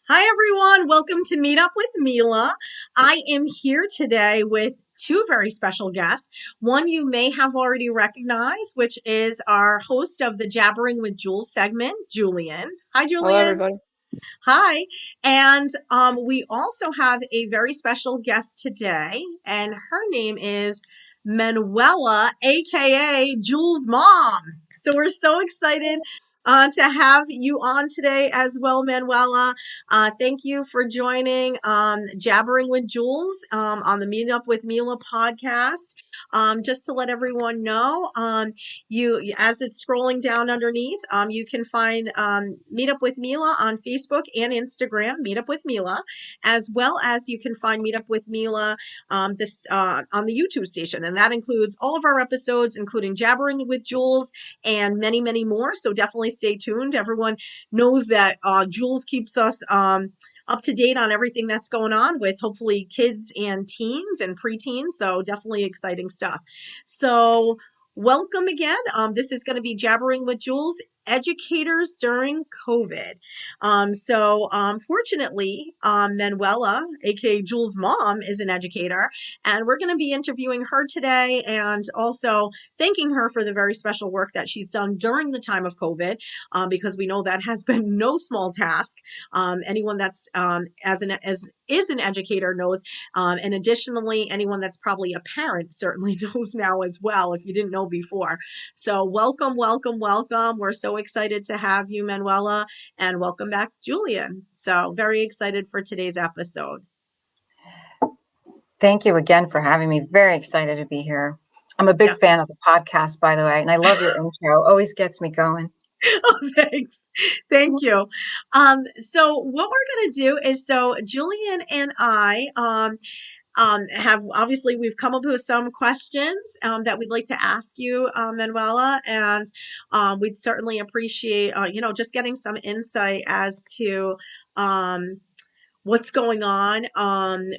Hi, everyone. Welcome to Meetup with MeLa. I am here today with two very special guests. One you may have already recognized, which is our host of the Jabbering with Jules segment, Julian. Hi, Hello, Julian. everybody. Hi. And we also have a very special guest today, and her name is Manuela, aka Jules' mom. So we're so excited to have you on today as well, Manuela. Thank you for joining Jabbering with Jules on the Meetup with MeLa podcast. Just to let everyone know, you as it's scrolling down underneath, you can find Meetup with MeLa on Facebook and Instagram, Meetup with MeLa, as well as you can find Meetup with MeLa this on the YouTube station, and that includes all of our episodes, including Jabbering with Jules and many, many more. So definitely stay tuned. Everyone knows that Jules keeps us up to date on everything that's going on with hopefully kids and teens and preteens. So definitely exciting stuff. So welcome again. This is going to be Jabbering with Jules, educators during COVID. Fortunately, Manuela, aka Jules' mom, is an educator, and we're going to be interviewing her today and also thanking her for the very special work that she's done during the time of COVID, because we know that has been no small task. Anyone that's as is an educator knows, and additionally, anyone that's probably a parent certainly knows now as well, if you didn't know before. So welcome, welcome, welcome. We're so excited to have you, Manuela, and welcome back, Julian. So very excited for today's episode. Thank you again for having me. Very excited to be here. I'm a big Yeah. fan of the podcast, by the way, and I love your intro. Always gets me going. Oh, thanks. Thank you. So what we're going to do is, so Julian and I, have obviously we've come up with some questions that we'd like to ask you, Manuela, and we'd certainly appreciate just getting some insight as to what's going on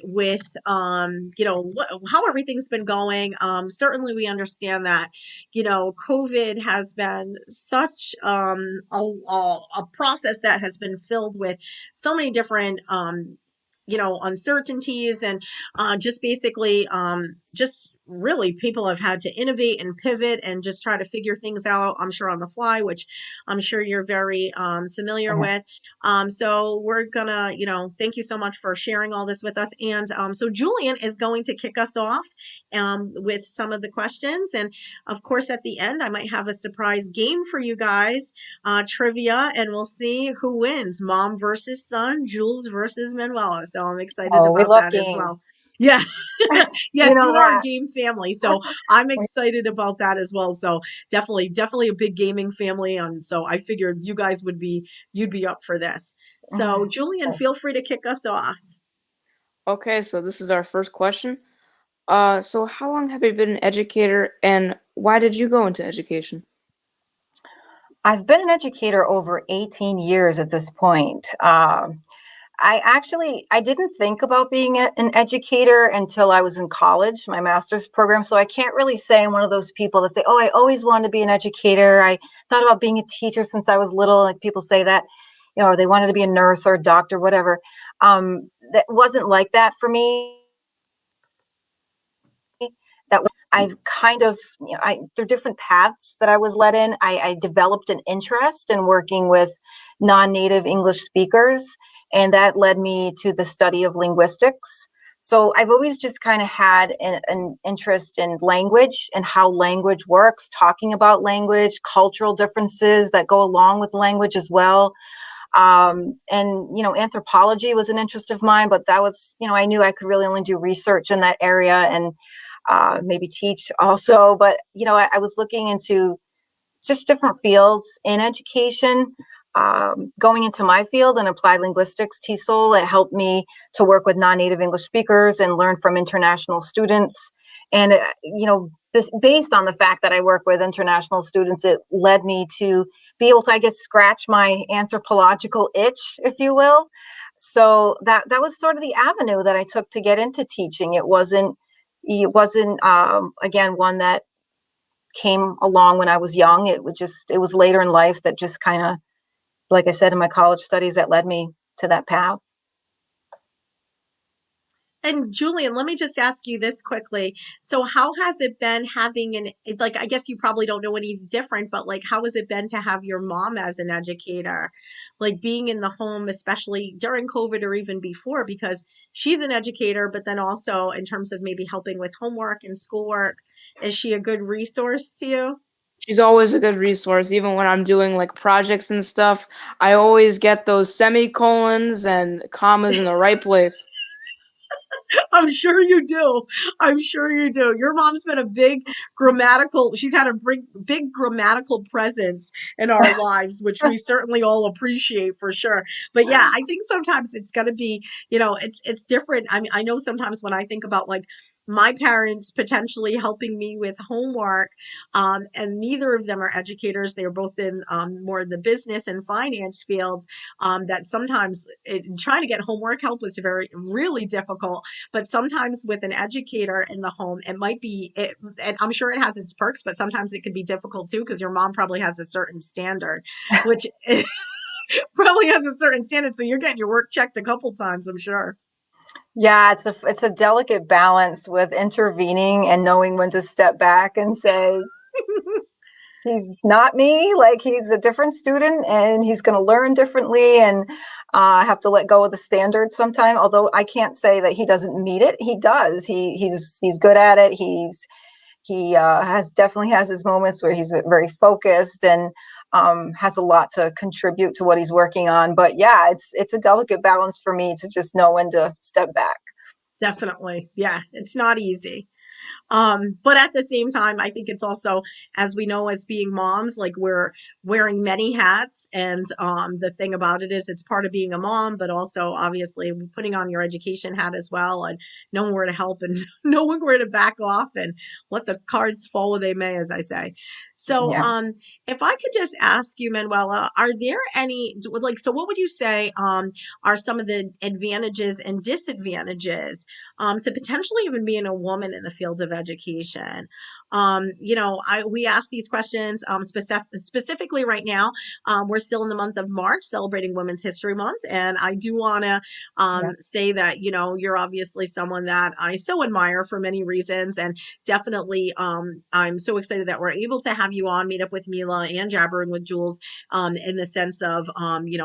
with how everything's been going. Certainly we understand that COVID has been such a process that has been filled with so many different uncertainties, and just basically just really people have had to innovate and pivot and just try to figure things out, I'm sure, on the fly, which I'm sure you're very familiar Mhm. with. So we're gonna, thank you so much for sharing all this with us. And so Julian is going to kick us off with some of the questions. And of course, at the end, I might have a surprise game for you guys, trivia, and we'll see who wins, mom versus son, Jules versus Manuela. So I'm excited Oh, we about love that as games. well. Yeah. Yes, You know you are a that. game family. So I'm excited about that as well. So definitely a big gaming family. And so I figured you'd be up for this. So Julian, feel free to kick us off. Okay, so this is our first question. So how long have you been an educator, and why did you go into education? I've been an educator over 18 years at this point. I didn't think about being an educator until I was in college, my master's program. So I can't really say I'm one of those people that say, oh, I always wanted to be an educator. I thought about being a teacher since I was little. Like people say that, or they wanted to be a nurse or a doctor, whatever. That wasn't like that for me. That I've kind of, through different paths that I was led in, I developed an interest in working with non-native English speakers, and that led me to the study of linguistics. So I've always just kind of had an interest in language and how language works, talking about language, cultural differences that go along with language as well. Anthropology was an interest of mine, but that was, I knew I could really only do research in that area and maybe teach also. But, I was looking into just different fields in education. Going into my field in applied linguistics, TESOL, it helped me to work with non-native English speakers and learn from international students. And, based on the fact that I work with international students, it led me to be able to, I guess, scratch my anthropological itch, if you will. So that was sort of the avenue that I took to get into teaching. It wasn't again, one that came along when I was young. It was later in life that just kind of, like I said, in my college studies, that led me that path. And Julian, let me just ask you this quickly. So how has it been having like, I guess you probably don't know any different, but like, how has it been to have your mom as an educator, like being in the home, especially during COVID or even before, because she's an educator, but then also in terms of maybe helping with homework and schoolwork, is she a good resource to you? She's always a good resource, even when I'm doing like projects and stuff. I always get those semicolons and commas in the right place. I'm sure you do. I'm sure you do. Your mom's been a she's had a big grammatical presence in our lives, which we certainly all appreciate for sure. But yeah, I think sometimes it's going to be, it's different. I mean, I know sometimes when I think about like my parents potentially helping me with homework, and neither of them are educators. They are both in more in the business and finance fields, that sometimes trying to get homework help was really difficult. But sometimes with an educator in the home, it might be, and I'm sure it has its perks, but sometimes it can be difficult too, because your mom probably has a certain standard, which probably has a certain standard. So you're getting your work checked a couple times, I'm sure. Yeah, it's a delicate balance with intervening and knowing when to step back and say, he's not me, like he's a different student and he's going to learn differently, and I have to let go of the standards sometime. Although I can't say that he doesn't meet it. He does. He's good at it. He has definitely has his moments where he's very focused and has a lot to contribute to what he's working on. But yeah, it's a delicate balance for me to just know when to step back. Definitely. Yeah, it's not easy. But at the same time, I think it's also, as we know, as being moms, like we're wearing many hats. And the thing about it is it's part of being a mom, but also obviously putting on your education hat as well, and knowing where to help and knowing where to back off and let the cards fall where they may, as I say. So Yeah. if I could just ask you, Manuela, are there any, like, so what would you say are some of the advantages and disadvantages to potentially even being a woman in the field of education? We ask these questions specifically right now. We're still in the month of March, celebrating Women's History Month, and I do want to Yeah. say that you're obviously someone that I so admire for many reasons, and definitely I'm so excited that we're able to have you on Meetup with MeLa and Jabbering with Jules, in the sense of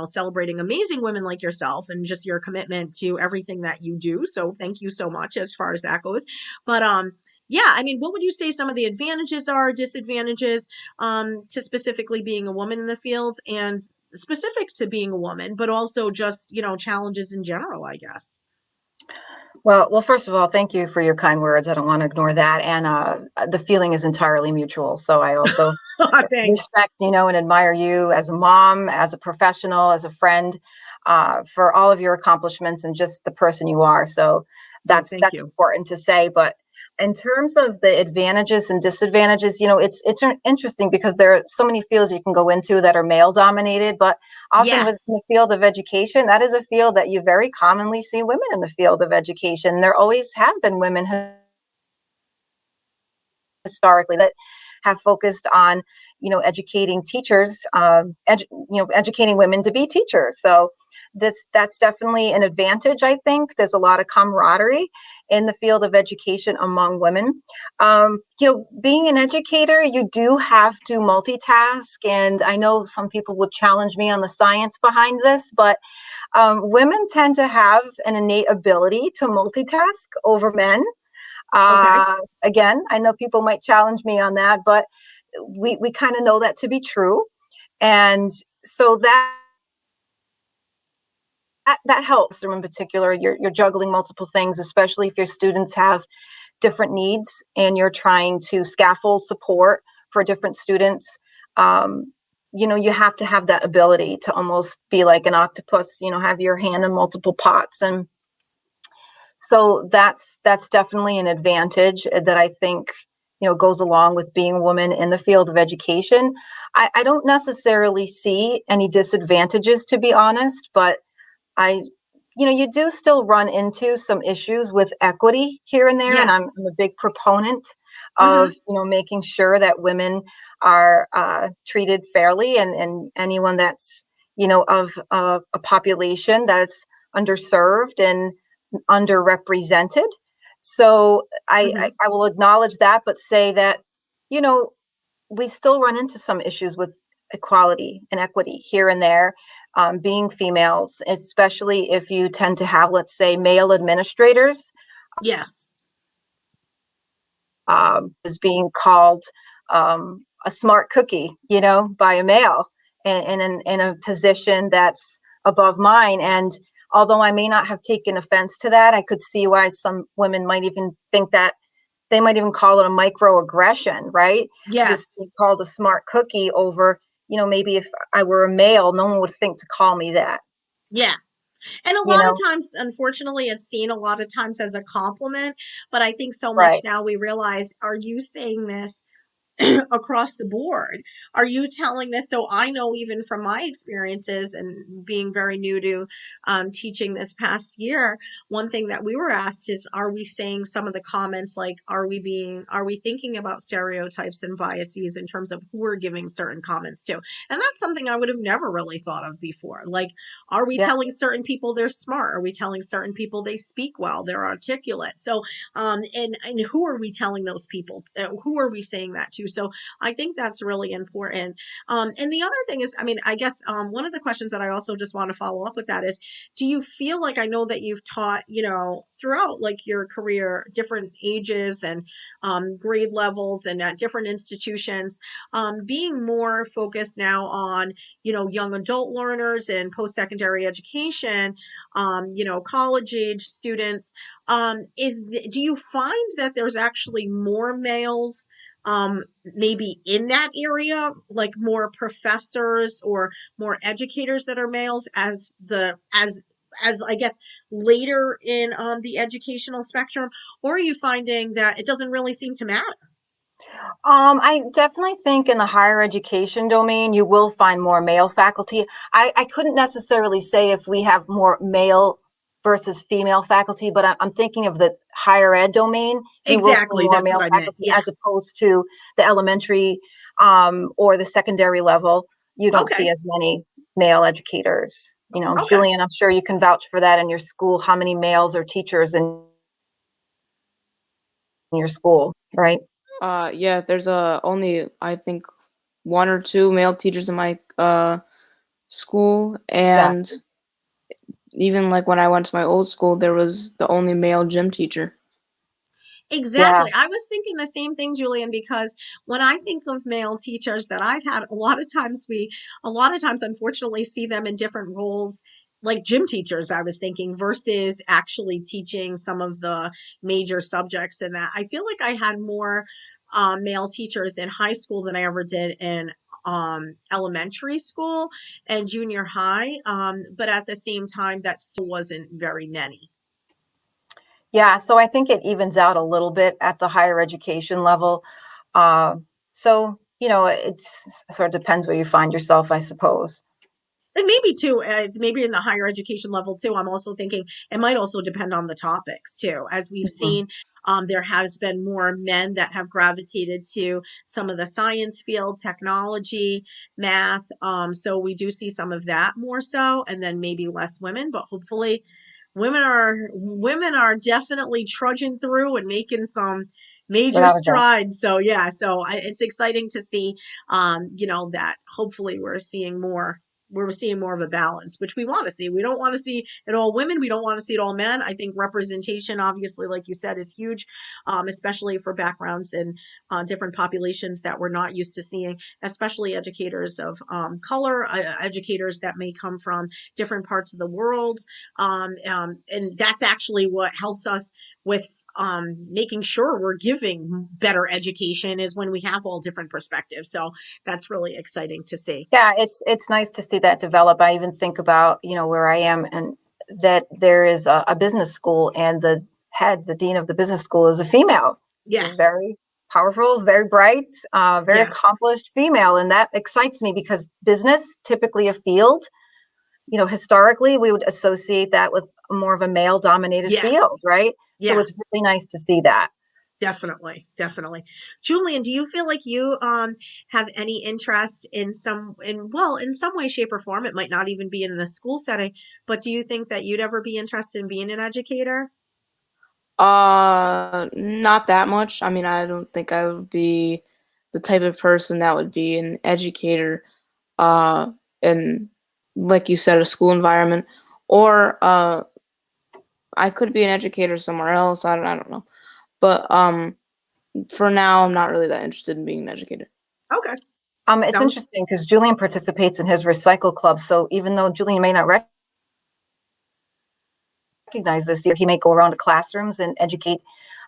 celebrating amazing women like yourself and just your commitment to everything that you do. So thank you so much as far as that goes. But yeah, I mean, what would you say some of the advantages are, disadvantages to specifically being a woman in the field, and specific to being a woman, but also just, challenges in general, I guess. Well, first of all, thank you for your kind words. I don't want to ignore that. And the feeling is entirely mutual. So I also Thanks. respect, and admire you as a mom, as a professional, as a friend, for all of your accomplishments and just the person you are. So Oh, that's thank you. important to say. But in terms of the advantages and disadvantages, it's interesting because there are so many fields you can go into that are male dominated, but often within Yes. the field of education, that is a field that you very commonly see women in the field of education. There always have been women historically that have focused on educating teachers, educating women to be teachers. So that's definitely an advantage. I think there's a lot of camaraderie in the field of education among women. Being an educator, you do have to multitask, and I know some people would challenge me on the science behind this, but women tend to have an innate ability to multitask over men. Okay. Again, I know people might challenge me on that, but we kind of know that to be true. And so that helps. In particular, you're juggling multiple things, especially if your students have different needs and you're trying to scaffold support for different students. You have to have that ability to almost be like an octopus, have your hand in multiple pots. And so that's definitely an advantage that I think goes along with being a woman in the field of education. I don't necessarily see any disadvantages, to be honest, but you do still run into some issues with equity here and there, and I'm Yes. a big proponent of Hmm. making sure that women are treated fairly, and anyone that's of a population that's underserved and underrepresented. So I will acknowledge that, but say that, we still run into some issues with equality and equity here and there, being females, especially if you tend to have, let's say, male administrators. Yes. Is being called a smart cookie, by a male, and in a position that's above mine. And although I may not have taken offense to that, I could see why some women might even think that they might even call it a microaggression, right? Just be Yes. called a smart cookie over, maybe if I were a male, no one would think to call me that, Yeah. And a you lot of know? times, unfortunately, it's seen a lot of times as a compliment. But I think so much Right. now we realize, are you saying this across the board? Are you telling this? So I know even from my experiences and being very new to teaching this past year, one thing that we were asked is, are we saying some of the comments like, are we thinking about stereotypes and biases in terms of who we're giving certain comments to? And that's something I would have never really thought of before. Like, are we Yeah. telling certain people they're smart? Are we telling certain people they speak well, they're articulate? So and who are we telling those people? Who are we saying that to? So I think that's really important. And the other thing is, I mean, I guess one of the questions that I also just want to follow up with that is, do you feel like, I know that you've taught, throughout like your career, different ages and grade levels and at different institutions, being more focused now on, young adult learners and post-secondary education, college age students, do you find that there's actually more males maybe in that area, like more professors or more educators that are males as I guess later in the educational spectrum, or are you finding that it doesn't really seem to matter? I definitely think in the higher education domain, you will find more male faculty. I couldn't necessarily say if we have more male versus female faculty, but I'm thinking of the higher ed domain. You will see Exactly, more that's what male I meant. faculty Yeah. as opposed to the elementary or the secondary level. You don't see Okay. as many male educators. Okay. Julian, I'm sure you can vouch for that in your school. How many males are teachers in your school, right? Yeah, there's only I think one or two male teachers in my school, and Exactly. even like when I went to my old school, there was the only male gym teacher. Yeah. Exactly. I was thinking the same thing, Julian, because when I think of male teachers that I've had, a lot of times, unfortunately, see them in different roles, like gym teachers, I was thinking, versus actually teaching some of the major subjects in that. I feel like I had more male teachers in high school than I ever did in elementary school and junior high. But at the same time, that still wasn't very many. Yeah, so I think it evens out a little bit at the higher education level. Uh, so, it's sort of depends where you find yourself, I suppose. And maybe too, maybe in the higher education level too, I'm also thinking it might also depend on the topics too. As we've Mhm. seen, there has been more men that have gravitated to some of the science field, technology, math. So we do see some of that more so, and then maybe less women, but hopefully women are definitely trudging through and making some major Without a doubt. strides. So yeah, it's exciting to see, that hopefully we're seeing more of a balance, which we want to see. We don't want to see it all women. We don't want to see it all men. I think representation, obviously, like you said, is huge, especially for backgrounds and different populations that we're not used to seeing, especially educators of color, educators that may come from different parts of the world. And that's actually what helps us with making sure we're giving better education is when we have all different perspectives. So that's really exciting to see. Yeah, it's nice to see that develop. I even think about, where I am and that there is a business school and the dean of the business school is a female. She's Yes. very powerful, very bright, very Yes. accomplished female. And that excites me because business, typically a field, historically we would associate that with more of a male dominated field, Yes. right? So it's Yes. really nice to see that. Definitely, definitely. Julian, do you feel like you have any interest in in some way, shape, or form? It might not even be in the school setting, but do you think that you'd ever be interested in being an educator? Not that much. I mean, I don't think I would be the type of person that would be an educator, uh, in, like you said, a school environment, or I could be an educator somewhere else. I don't know. But for now, I'm not really that interested in being an educator. Okay. It's Sounds interesting because Julian participates in his recycle club. So even though Julian may not recognize this year, he may go around to classrooms and educate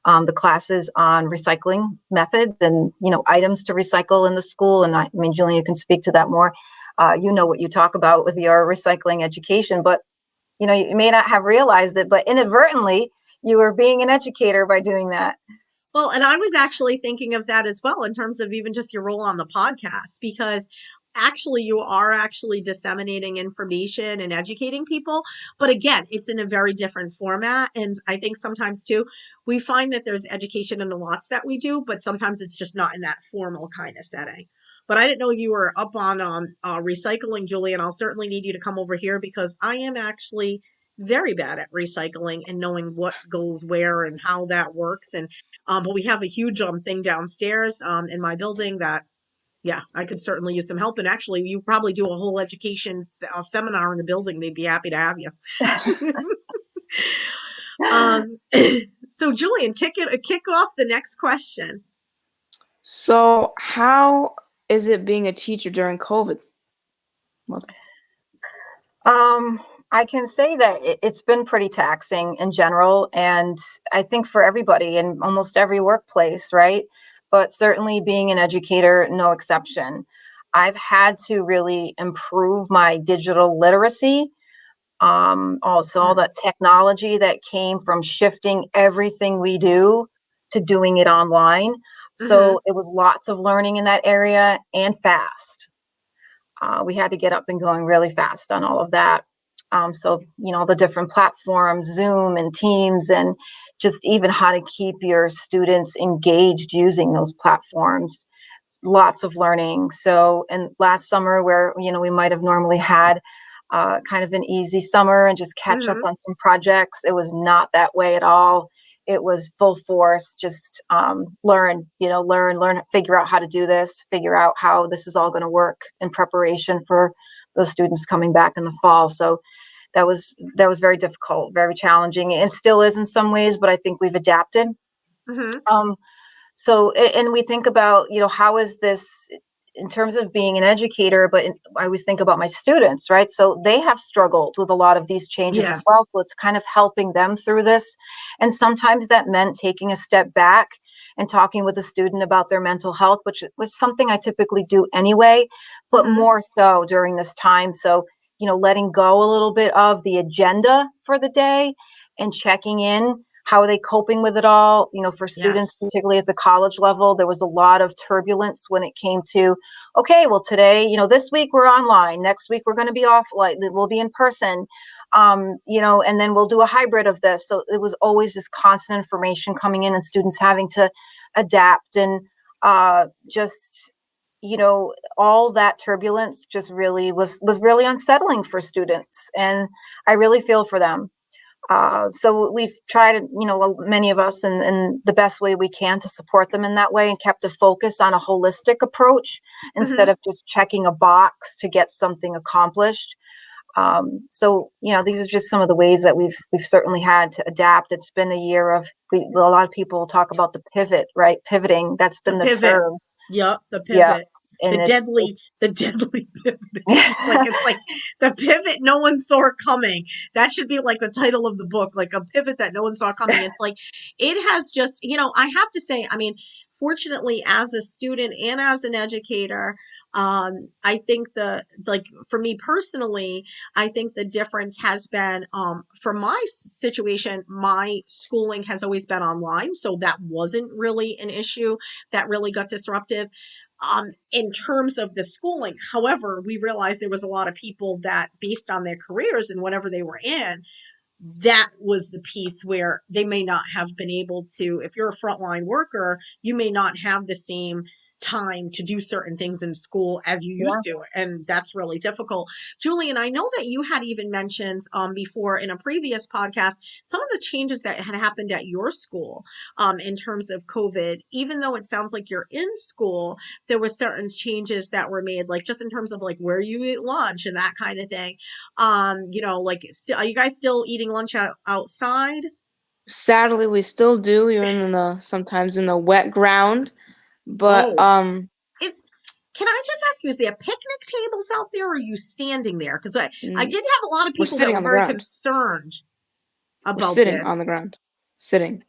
the classes on recycling methods and items to recycle in the school. And I mean, Julian, you can speak to that more. You know what you talk about with your recycling education, but you may not have realized it, but inadvertently you were being an educator by doing that. Well, and I was actually thinking of that as well in terms of even just your role on the podcast, because actually you are actually disseminating information and educating people. But again, it's in a very different format. And I think sometimes too, we find that there's education in the lots that we do, but sometimes it's just not in that formal kind of setting. But I didn't know you were up on recycling, Julie, and I'll certainly need you to come over here because I am actually very bad at recycling and knowing what goes where and how that works. And but we have a huge thing downstairs in my building that, yeah, I could certainly use some help. And actually, you probably do a whole education seminar in the building. They'd be happy to have you. um, so, Julian, kick off the next question. So, how is it being a teacher during COVID? Well, I can say that it's been pretty taxing in general, and I think for everybody in almost every workplace, right? But certainly being an educator, no exception. I've had to really improve my digital literacy. Also, all that technology that came from shifting everything we do to doing it online. Mm-hmm. So it was lots of learning in that area and fast. We had to get up and going really fast on all of that. So, the different platforms, Zoom and Teams, and just even how to keep your students engaged using those platforms. Lots of learning. So, and last summer, where, we might have normally had kind of an easy summer and just catch up Mm-hmm. on some projects, it was not that way at all. It was full force, just learn, figure out how to do this, figure out how this is all going to work in preparation for those students coming back in the fall. So that was very difficult, very challenging, and still is in some ways, but I think we've adapted. Mm-hmm. Um, so, and we think about, how is this in terms of being an educator, but I always think about my students, right? So they have struggled with a lot of these changes as Yes. well. So it's kind of helping them through this. And sometimes that meant taking a step back and talking with a student about their mental health, which was something I typically do anyway, but Mm-hmm. more so during this time. So, letting go a little bit of the agenda for the day and checking in. How are they coping with it all? For students, Yes. particularly at the college level, there was a lot of turbulence when it came to, okay, well, today, this week we're online. Next week we're going to be offline. We'll be in person, and then we'll do a hybrid of this. So it was always just constant information coming in and students having to adapt and just, all that turbulence just really was really unsettling for students. And I really feel for them. So we've tried, many of us in the best way we can to support them in that way and kept a focus on a holistic approach instead Mm-hmm. of just checking a box to get something accomplished. So, these are just some of the ways that we've certainly had to adapt. It's been a year of, a lot of people talk about the pivot, right? Pivoting, that's The been the pivot. term. Yep, the Yeah. pivot. The And deadly, the deadly pivot. It's like the pivot no one saw coming. That should be like the title of the book, like a pivot that no one saw coming. It's like it has just, I have to say, I mean, fortunately, as a student and as an educator, I think for me personally, I think the difference has been, for my situation, my schooling has always been online. So that wasn't really an issue that really got disruptive in terms of the schooling. However, we realized there was a lot of people that based on their careers and whatever they were in, that was the piece where they may not have been able to, if you're a frontline worker, you may not have the same time to do certain things in school as you Yeah. used to. And that's really difficult. Julian, I know that you had even mentioned before in a previous podcast some of the changes that had happened at your school in terms of COVID. Even though it sounds like you're in school, there were certain changes that were made, like just in terms of like where you eat lunch and that kind of thing. Like still, are you guys still eating lunch outside? Sadly, we still do, even in the sometimes in the wet ground. But Oh, it's can I just ask you, is there picnic tables out there or are you standing there? Because I mm, did have a lot of we're people that sitting were on the very ground. concerned We're about sitting on the this. ground. Sitting.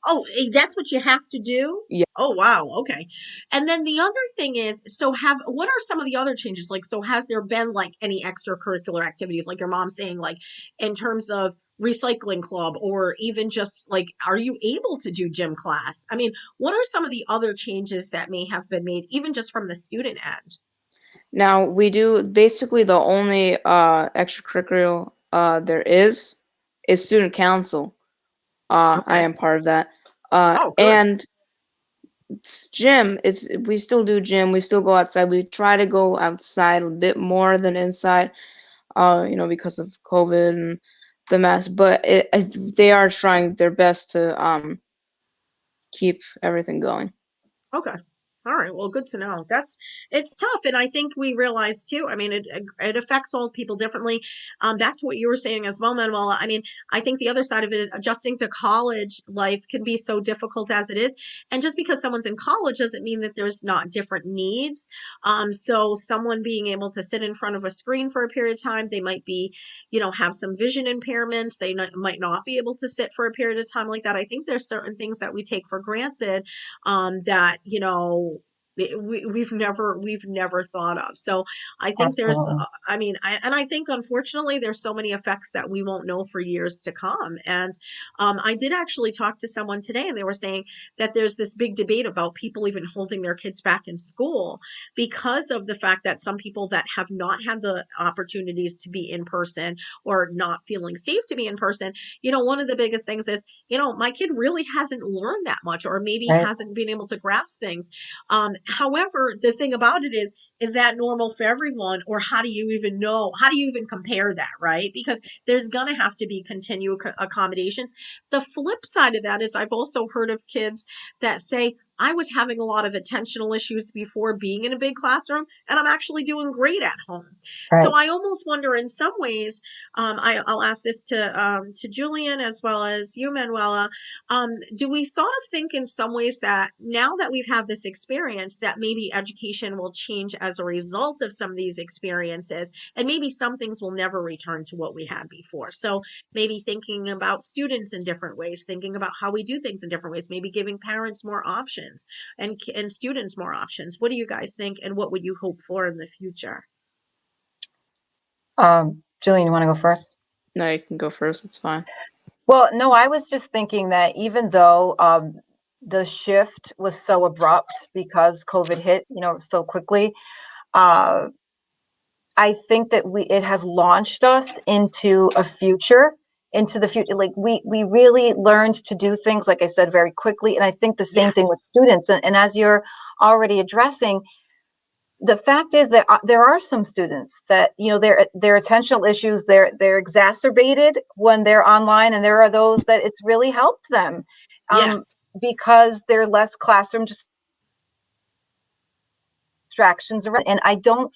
Oh, that's what you have to do? Yeah. Oh, wow. Okay. And then the other thing is, what are some of the other changes? Like, so has there been like any extracurricular activities, like your mom saying, like in terms of recycling club, or even just like, are you able to do gym class? I mean, what are some of the other changes that may have been made, even just from the student end? Now we do basically the only extracurricular there is student council. I Okay. am part of that. Oh, good. And gym. It's we still do gym. We still go outside. We try to go outside a bit more than inside. Because of COVID and the mess. But they are trying their best to keep everything going. Okay. All right. Well, good to know. It's tough. And I think we realize too, I mean, it affects all people differently. Back to what you were saying as well, Manuela. I mean, I think the other side of it, adjusting to college life can be so difficult as it is. And just because someone's in college doesn't mean that there's not different needs. So someone being able to sit in front of a screen for a period of time, they might be, have some vision impairments. They might not be able to sit for a period of time like that. I think there's certain things that we take for granted that we've never thought of. So I think there's Absolutely. I think unfortunately there's so many effects that we won't know for years to come. And I did actually talk to someone today, and they were saying that there's this big debate about people even holding their kids back in school because of the fact that some people that have not had the opportunities to be in person or not feeling safe to be in person, one of the biggest things is, my kid really hasn't learned that much, or maybe Right. hasn't been able to grasp things. However, the thing about it is that normal for everyone, or how do you even know? How do you even compare that, right? Because there's going to have to be continual accommodations. The flip side of that is I've also heard of kids that say, I was having a lot of attentional issues before being in a big classroom, and I'm actually doing great at home. So Right. I almost wonder, in some ways, I'll ask this to Julian as well as you, Manuela. Do we sort of think in some ways that now that we've had this experience, that maybe education will change as a result of some of these experiences, and maybe some things will never return to what we had before? So maybe thinking about students in different ways, thinking about how we do things in different ways, maybe giving parents more options and students more options. What do you guys think, and what would you hope for in the future? Julian, you want to go first? No, you can go first. It's fine. Well, no, I was just thinking that even though the shift was so abrupt because COVID hit, so quickly, uh, I think that it has launched us into into the future. Like we really learned to do things, like I said, very quickly. And I think the same thing with Yes. students. And as you're already addressing, the fact is that there are some students that their attentional issues, they're exacerbated when they're online, and there are those that it's really helped them Yes. because there are less classroom distractions around. And I don't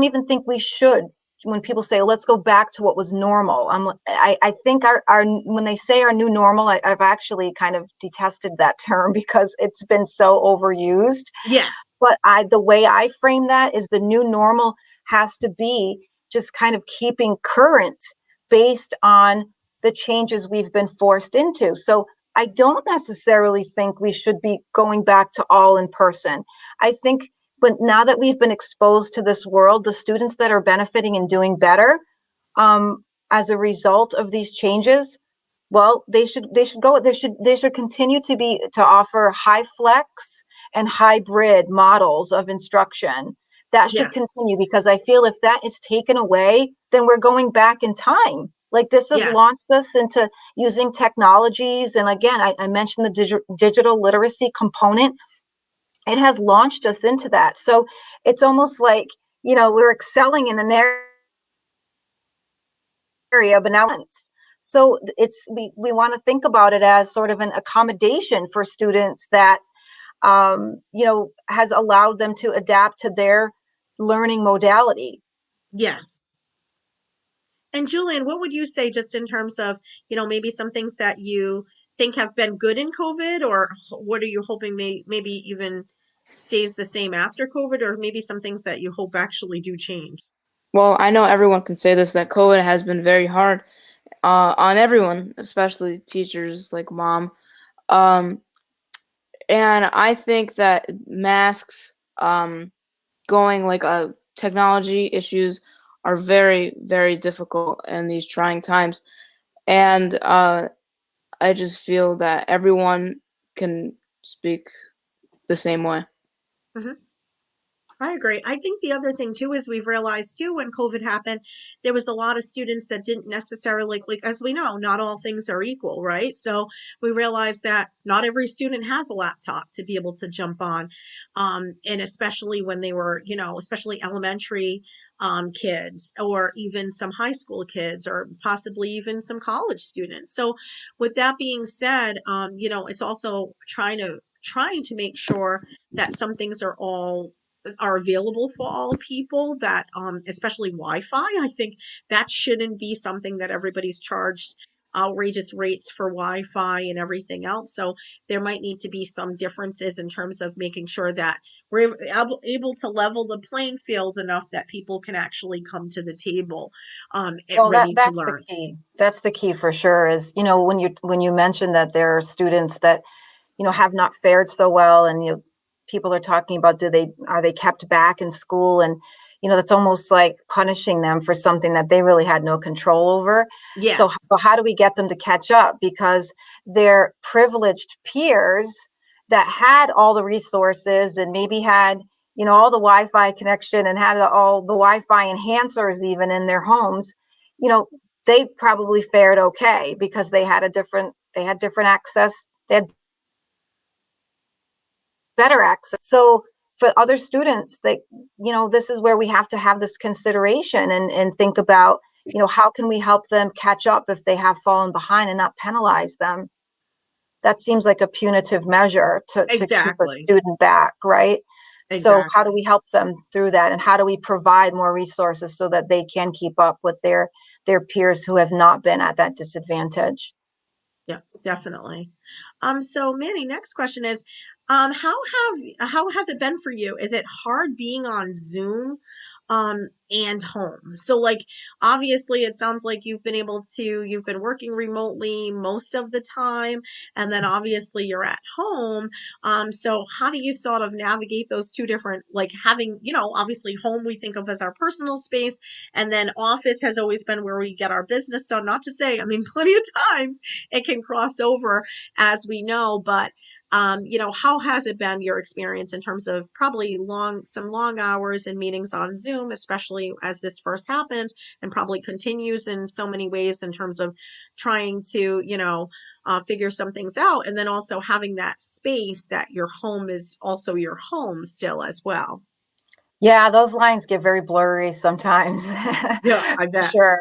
even think we should. When people say, let's go back to what was normal, I think our when they say our new normal, I've actually kind of detested that term because it's been so overused. Yes. But the way I frame that is the new normal has to be just kind of keeping current based on the changes we've been forced into. So I don't necessarily think we should be going back to all in person. I think, but now that we've been exposed to this world, the students that are benefiting and doing better as a result of these changes, well, they should continue to offer high flex and hybrid models of instruction. That should Yes. continue, because I feel if that is taken away, then we're going back in time. Like this has Yes. launched us into using technologies. And again, I mentioned the digital literacy component. It has launched us into that. So it's almost like, we're excelling in an area, but now so we want to think about it as sort of an accommodation for students that has allowed them to adapt to their learning modality. Yes. And Julian, what would you say just in terms of, maybe some things that you think have been good in COVID, or what are you hoping maybe even stays the same after COVID, or maybe some things that you hope actually do change? Well, I know everyone can say this, that COVID has been very hard on everyone, especially teachers like mom. Um, and I think that masks, going like technology issues are very, very difficult in these trying times. And I just feel that everyone can speak the same way. Mhm. I agree. I think the other thing too is we've realized too when COVID happened, there was a lot of students that didn't necessarily like as we know, not all things are equal, right? So we realized that not every student has a laptop to be able to jump on. And especially when they were, especially elementary kids or even some high school kids or possibly even some college students. So with that being said, it's also trying to make sure that some things are available for all people, that especially Wi-Fi. I think that shouldn't be something that everybody's charged outrageous rates for Wi-Fi and everything else. So there might need to be some differences in terms of making sure that we're able to level the playing field enough that people can actually come to the table Well, ready to that's the learn. key. That's the key for sure. Is when you mentioned that there are students that have not fared so well, and people are talking about, are they kept back in school, and that's almost like punishing them for something that they really had no control over. So Yes. how do we get them to catch up, because their privileged peers that had all the resources and maybe had all the Wi-Fi connection and had all the Wi-Fi enhancers even in their homes, you know they probably fared okay because they had different access, they had better access. So for other students, this is where we have to have this consideration and think about, how can we help them catch up if they have fallen behind and not penalize them. That seems like a punitive measure to keep a Exactly. student back, right? So how do Exactly. we help them through that? And how do we provide more resources so that they can keep up with their peers who have not been at that disadvantage? Yeah, definitely. So Manny, next question is, how has it been for you? Is it hard being on Zoom, and home? So like, obviously it sounds like you've been working remotely most of the time, and then obviously you're at home. So how do you sort of navigate those two different, like having, obviously home we think of as our personal space, and then office has always been where we get our business done. Not to say, I mean, plenty of times it can cross over, as we know, but how has it been your experience in terms of probably some long hours and meetings on Zoom, especially as this first happened, and probably continues in so many ways in terms of trying to, figure some things out, and then also having that space that your home is also your home still as well. Yeah, those lines get very blurry sometimes. Yeah, I For bet. sure.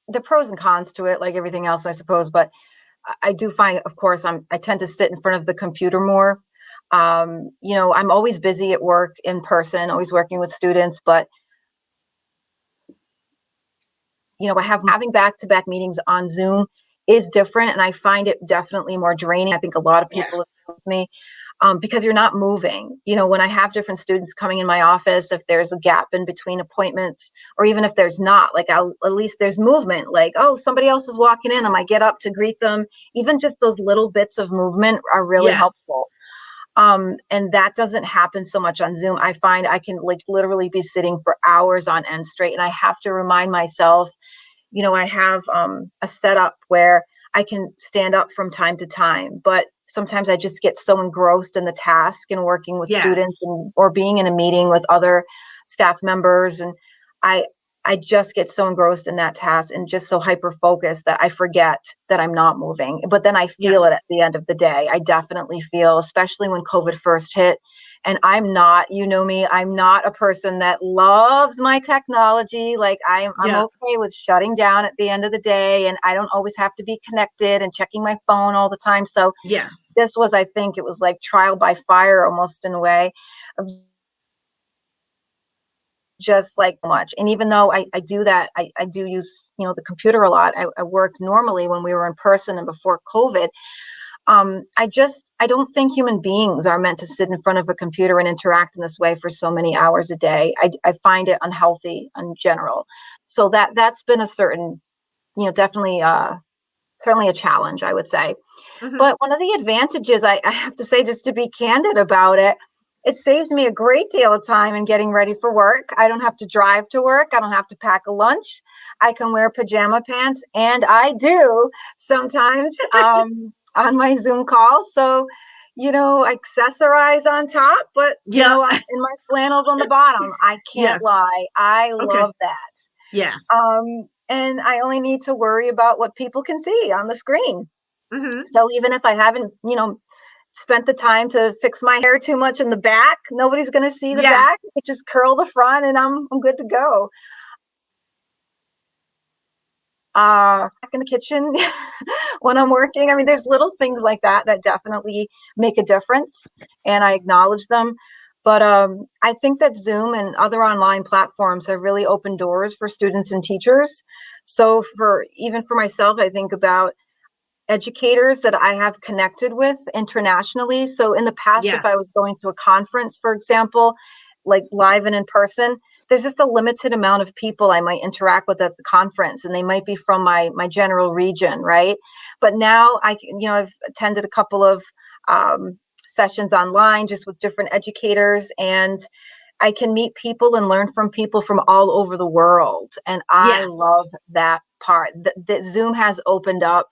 The pros and cons to it, like everything else, I suppose. But I do find, of course, I tend to sit in front of the computer more. I'm always busy at work in person, always working with students, but having back-to-back meetings on Zoom is different, and I find it definitely more draining. I think a lot of people Yes. agree with me, because you're not moving. When I have different students coming in my office, if there's a gap in between appointments, or even if there's not, like at least there's movement. Like, oh, somebody else is walking in, I might get up to greet them. Even just those little bits of movement are really Yes. helpful. And that doesn't happen so much on Zoom. I find I can like literally be sitting for hours on end straight, and I have to remind myself, I have a setup where I can stand up from time to time, but sometimes I just get so engrossed in the task and working with students, Yes. or being in a meeting with other staff members. And I, I just get so engrossed in that task and just so hyper focused that I forget that I'm not moving. But then I feel it at Yes. the end of the day. I definitely feel, especially when COVID first hit. And I'm not, you know me, I'm not a person that loves my technology. Like I'm Yeah. okay with shutting down at the end of the day, and I don't always have to be connected and checking my phone all the time. So Yes. this was, I think it was like trial by fire almost in a way of just like much. And even though I do that, I do use, the computer a lot. I work normally when we were in person and before COVID. I don't think human beings are meant to sit in front of a computer and interact in this way for so many hours a day. I find it unhealthy in general. So that's been a certain, definitely certainly a challenge, I would say. Hmm. But one of the advantages, I have to say, just to be candid about it, it saves me a great deal of time in getting ready for work. I don't have to drive to work. I don't have to pack a lunch. I can wear pajama pants, and I do sometimes on my Zoom calls. So, accessorize on top, but, Yeah. I'm in my flannels on the bottom. I can't Yes. lie. I Okay. love that. Yes. And I only need to worry about what people can see on the screen. Hmm. So even if I haven't, spent the time to fix my hair too much in the back, nobody's going to see the Yeah. back. I just curl the front, and I'm good to go. Back in the kitchen when I'm working. I mean, there's little things like that that definitely make a difference, and I acknowledge them. But I think that Zoom and other online platforms have really opened doors for students and teachers. So even for myself, I think about educators that I have connected with internationally. So in the past, if I was Yes. going to a conference, for example, like live and in person, there's just a limited amount of people I might interact with at the conference, and they might be from my general region, right? But now I've attended a couple of sessions online just with different educators, and I can meet people and learn from people from all over the world. And I love Yes. that part that Zoom has opened up.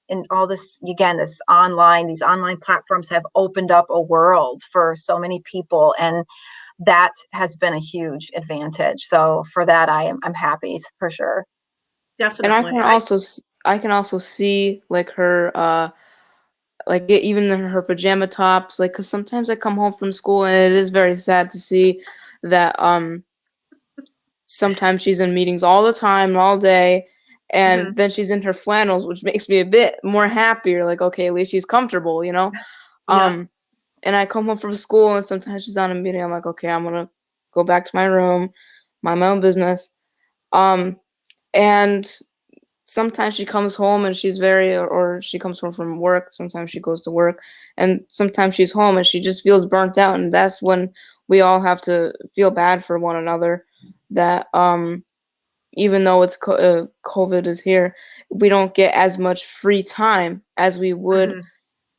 And all this, again, these online platforms have opened up a world for so many people, and that has been a huge advantage. So for that, I'm happy for sure. And Definitely. I. I can also see like her like even in her pajama tops, like, because sometimes I come home from school and it is very sad to see that sometimes she's in meetings all the time, all day, and Mhm. then she's in her flannels, which makes me a bit more happier. Like, okay, at least she's comfortable, you know. Yep. Um, and I come home from school, and sometimes she's on a meeting. I'm like, okay, I'm gonna go back to my room, mind my own business. Um, and sometimes she comes home and she's or she comes home from work. Sometimes she goes to work, and sometimes she's home and she just feels burnt out. And that's when we all have to feel bad for one another. That even though COVID is here, we don't get as much free time as we would Mhm.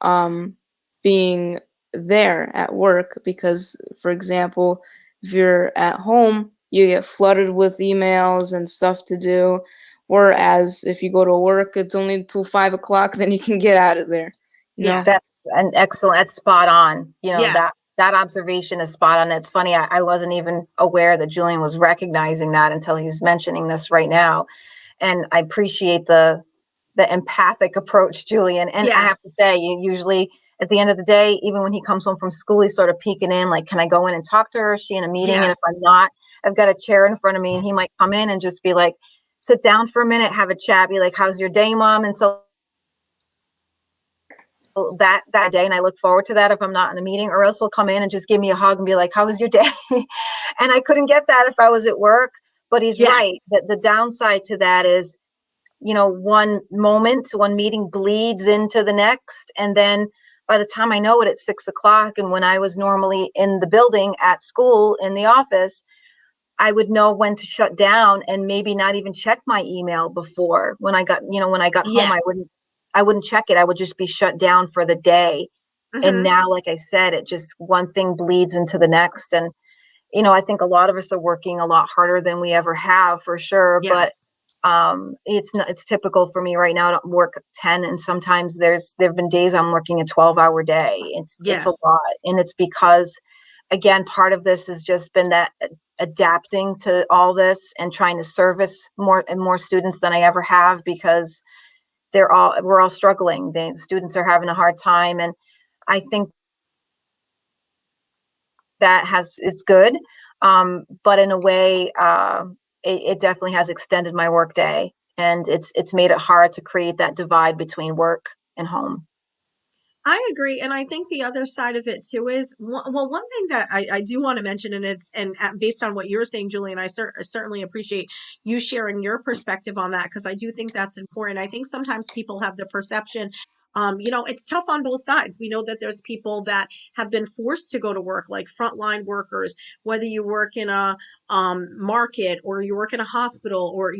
um, being there at work. Because, for example, if you're at home, you get flooded with emails and stuff to do. Whereas if you go to work, it's only until 5 o'clock, then you can get out of there. You know? Yes. That's an excellent, that's spot on. Yes. That observation is spot on. It's funny. I wasn't even aware that Julian was recognizing that until he's mentioning this right now. And I appreciate the empathic approach, Julian. And I have to Yes. say, you usually at the end of the day, even when he comes home from school, he's sort of peeking in, like, can I go in and talk to her? Is she in a meeting? And if I'm Yes. not, I've got a chair in front of me, and he might come in and just be like, sit down for a minute, have a chat, be like, how's your day, mom? And so that day, and I look forward to that if I'm not in a meeting, or else he'll come in and just give me a hug and be like, how was your day? And I couldn't get that if I was at work. But he's right Yes. that the downside to that is, one meeting bleeds into the next. And then by the time I know it, it's 6 o'clock. And when I was normally in the building at school in the office, I would know when to shut down and maybe not even check my email before. When I got home, Yes. I wouldn't check it. I would just be shut down for the day. And Mhm. now, like I said, it just one thing bleeds into the next. And, I think a lot of us are working a lot harder than we ever have, for sure. But Yes. it's typical for me right now to work 10, and sometimes there've been days I'm working a 12-hour day. It's a Yes. lot, and it's because, again, part of this has just been that adapting to all this and trying to service more and more students than I ever have, because we're all struggling. The students are having a hard time, and I think it's good, but in a way, it definitely has extended my work day, and it's made it hard to create that divide between work and home. I agree, and I think the other side of it too is well, one thing that I do want to mention, and based on what you're saying, Julie, I certainly appreciate you sharing your perspective on that, because I do think that's important. I think sometimes people have the perception, it's tough on both sides. We know that there's people that have been forced to go to work, like frontline workers, whether you work in a market or you work in a hospital, or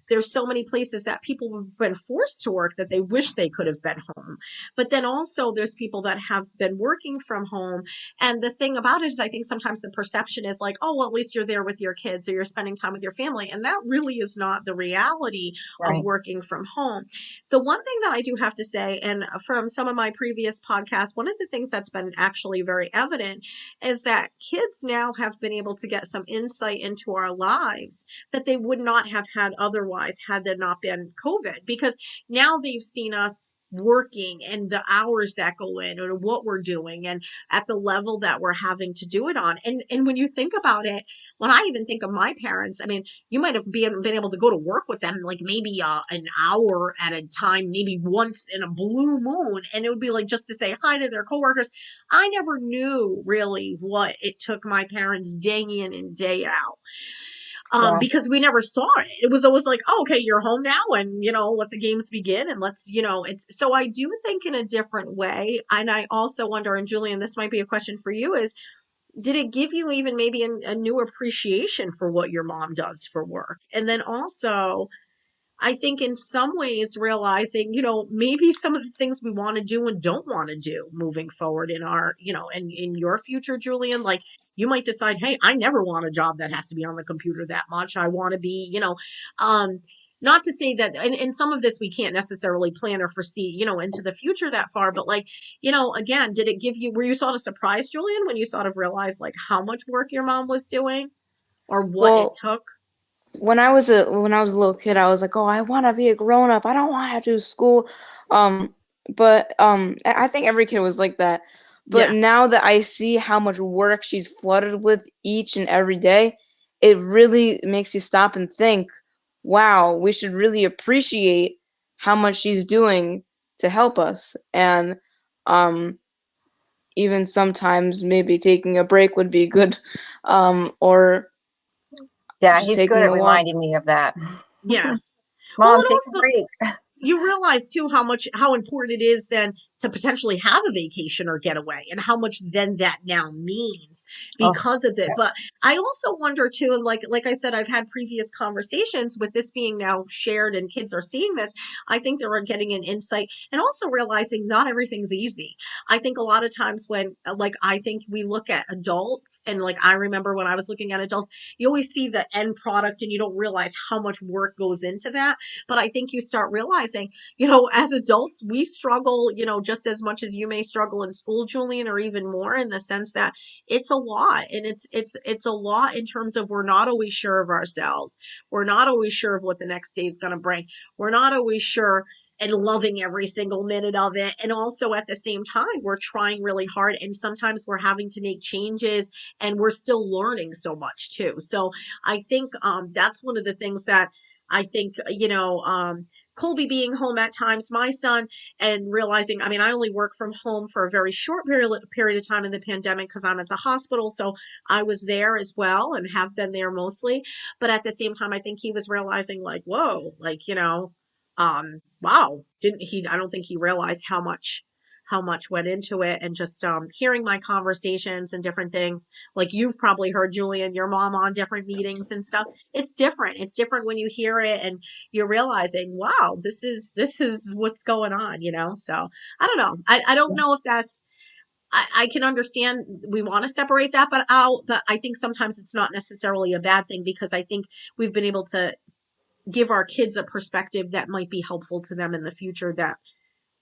there's so many places that people have been forced to work that they wish they could have been home. But then also there's people that have been working from home. And the thing about it is, I think sometimes the perception is like, oh, well, at least you're there with your kids or you're spending time with your family. And that really is not the reality of Right. working from home. The one thing that I do have to say, and from some of my previous podcasts, one of the things that's been actually very evident is that kids now have been able to get some insight into our lives that they would not have had otherwise had there not been COVID, because now they've seen us working and the hours that go in or what we're doing and at the level that we're having to do it on. And when you think about it, when I even think of my parents, I mean, you might have been able to go to work with them like maybe an hour at a time, maybe once in a blue moon, and it would be like just to say hi to their coworkers. I never knew really what it took my parents day in and day out, Yeah. because we never saw it. It was always like, oh, okay, you're home now, and let the games begin, and let's, it's so I do think in a different way. And I also wonder, and Julian, this might be a question for you, is did it give you even maybe a new appreciation for what your mom does for work? And then also, I think in some ways realizing, maybe some of the things we want to do and don't want to do moving forward in our, and in your future, Julian, like you might decide, hey, I never want a job that has to be on the computer that much. I want to be, not to say that, and some of this we can't necessarily plan or foresee, into the future that far, but like, again, did it give you, were you sort of surprised, Julian, when you sort of realized like how much work your mom was doing or what it Well, took? when I was a little kid, I was like, "Oh, I want to be a grown up. I don't want to have to do school." But I think every kid was like that. But Yes. now that I see how much work she's flooded with each and every day, it really makes you stop and think, "Wow, we should really appreciate how much she's doing to help us." And um, even sometimes maybe taking a break would be good, or Yeah, just he's good taking at a walk. reminding me of that. Yes. Well, Mom, and take a also break. you realize too how important it is then to potentially have a vacation or getaway, and how much then that now means Oh, because of it. yeah. But I also wonder too, and like I said, I've had previous conversations with this being now shared and kids are seeing this. I think they're getting an insight and also realizing not everything's easy. I think a lot of times when like I think we look at adults, and like I remember when I was looking at adults, you always see the end product and you don't realize how much work goes into that. But I think you start realizing, as adults, we struggle, just as much as you may struggle in school, Julian, or even more, in the sense that it's a lot. And it's a lot in terms of we're not always sure of ourselves. We're not always sure of what the next day is going to bring. We're not always sure and loving every single minute of it. And also at the same time, we're trying really hard. And sometimes we're having to make changes and we're still learning so much too. So I think that's one of the things that I think, Colby being home at times, my son, and realizing, I mean, I only work from home for a very short period of time in the pandemic because I'm at the hospital. So I was there as well and have been there mostly. But at the same time, I think he was realizing like, whoa, like, wow, didn't he, I don't think he realized how much went into it. And just hearing my conversations and different things, like you've probably heard, Julian, your mom on different meetings and stuff. It's different when you hear it and you're realizing, wow, this is what's going on, so I don't know. I don't know if that's, I can understand we want to separate that but out, but I think sometimes it's not necessarily a bad thing, because I think we've been able to give our kids a perspective that might be helpful to them in the future that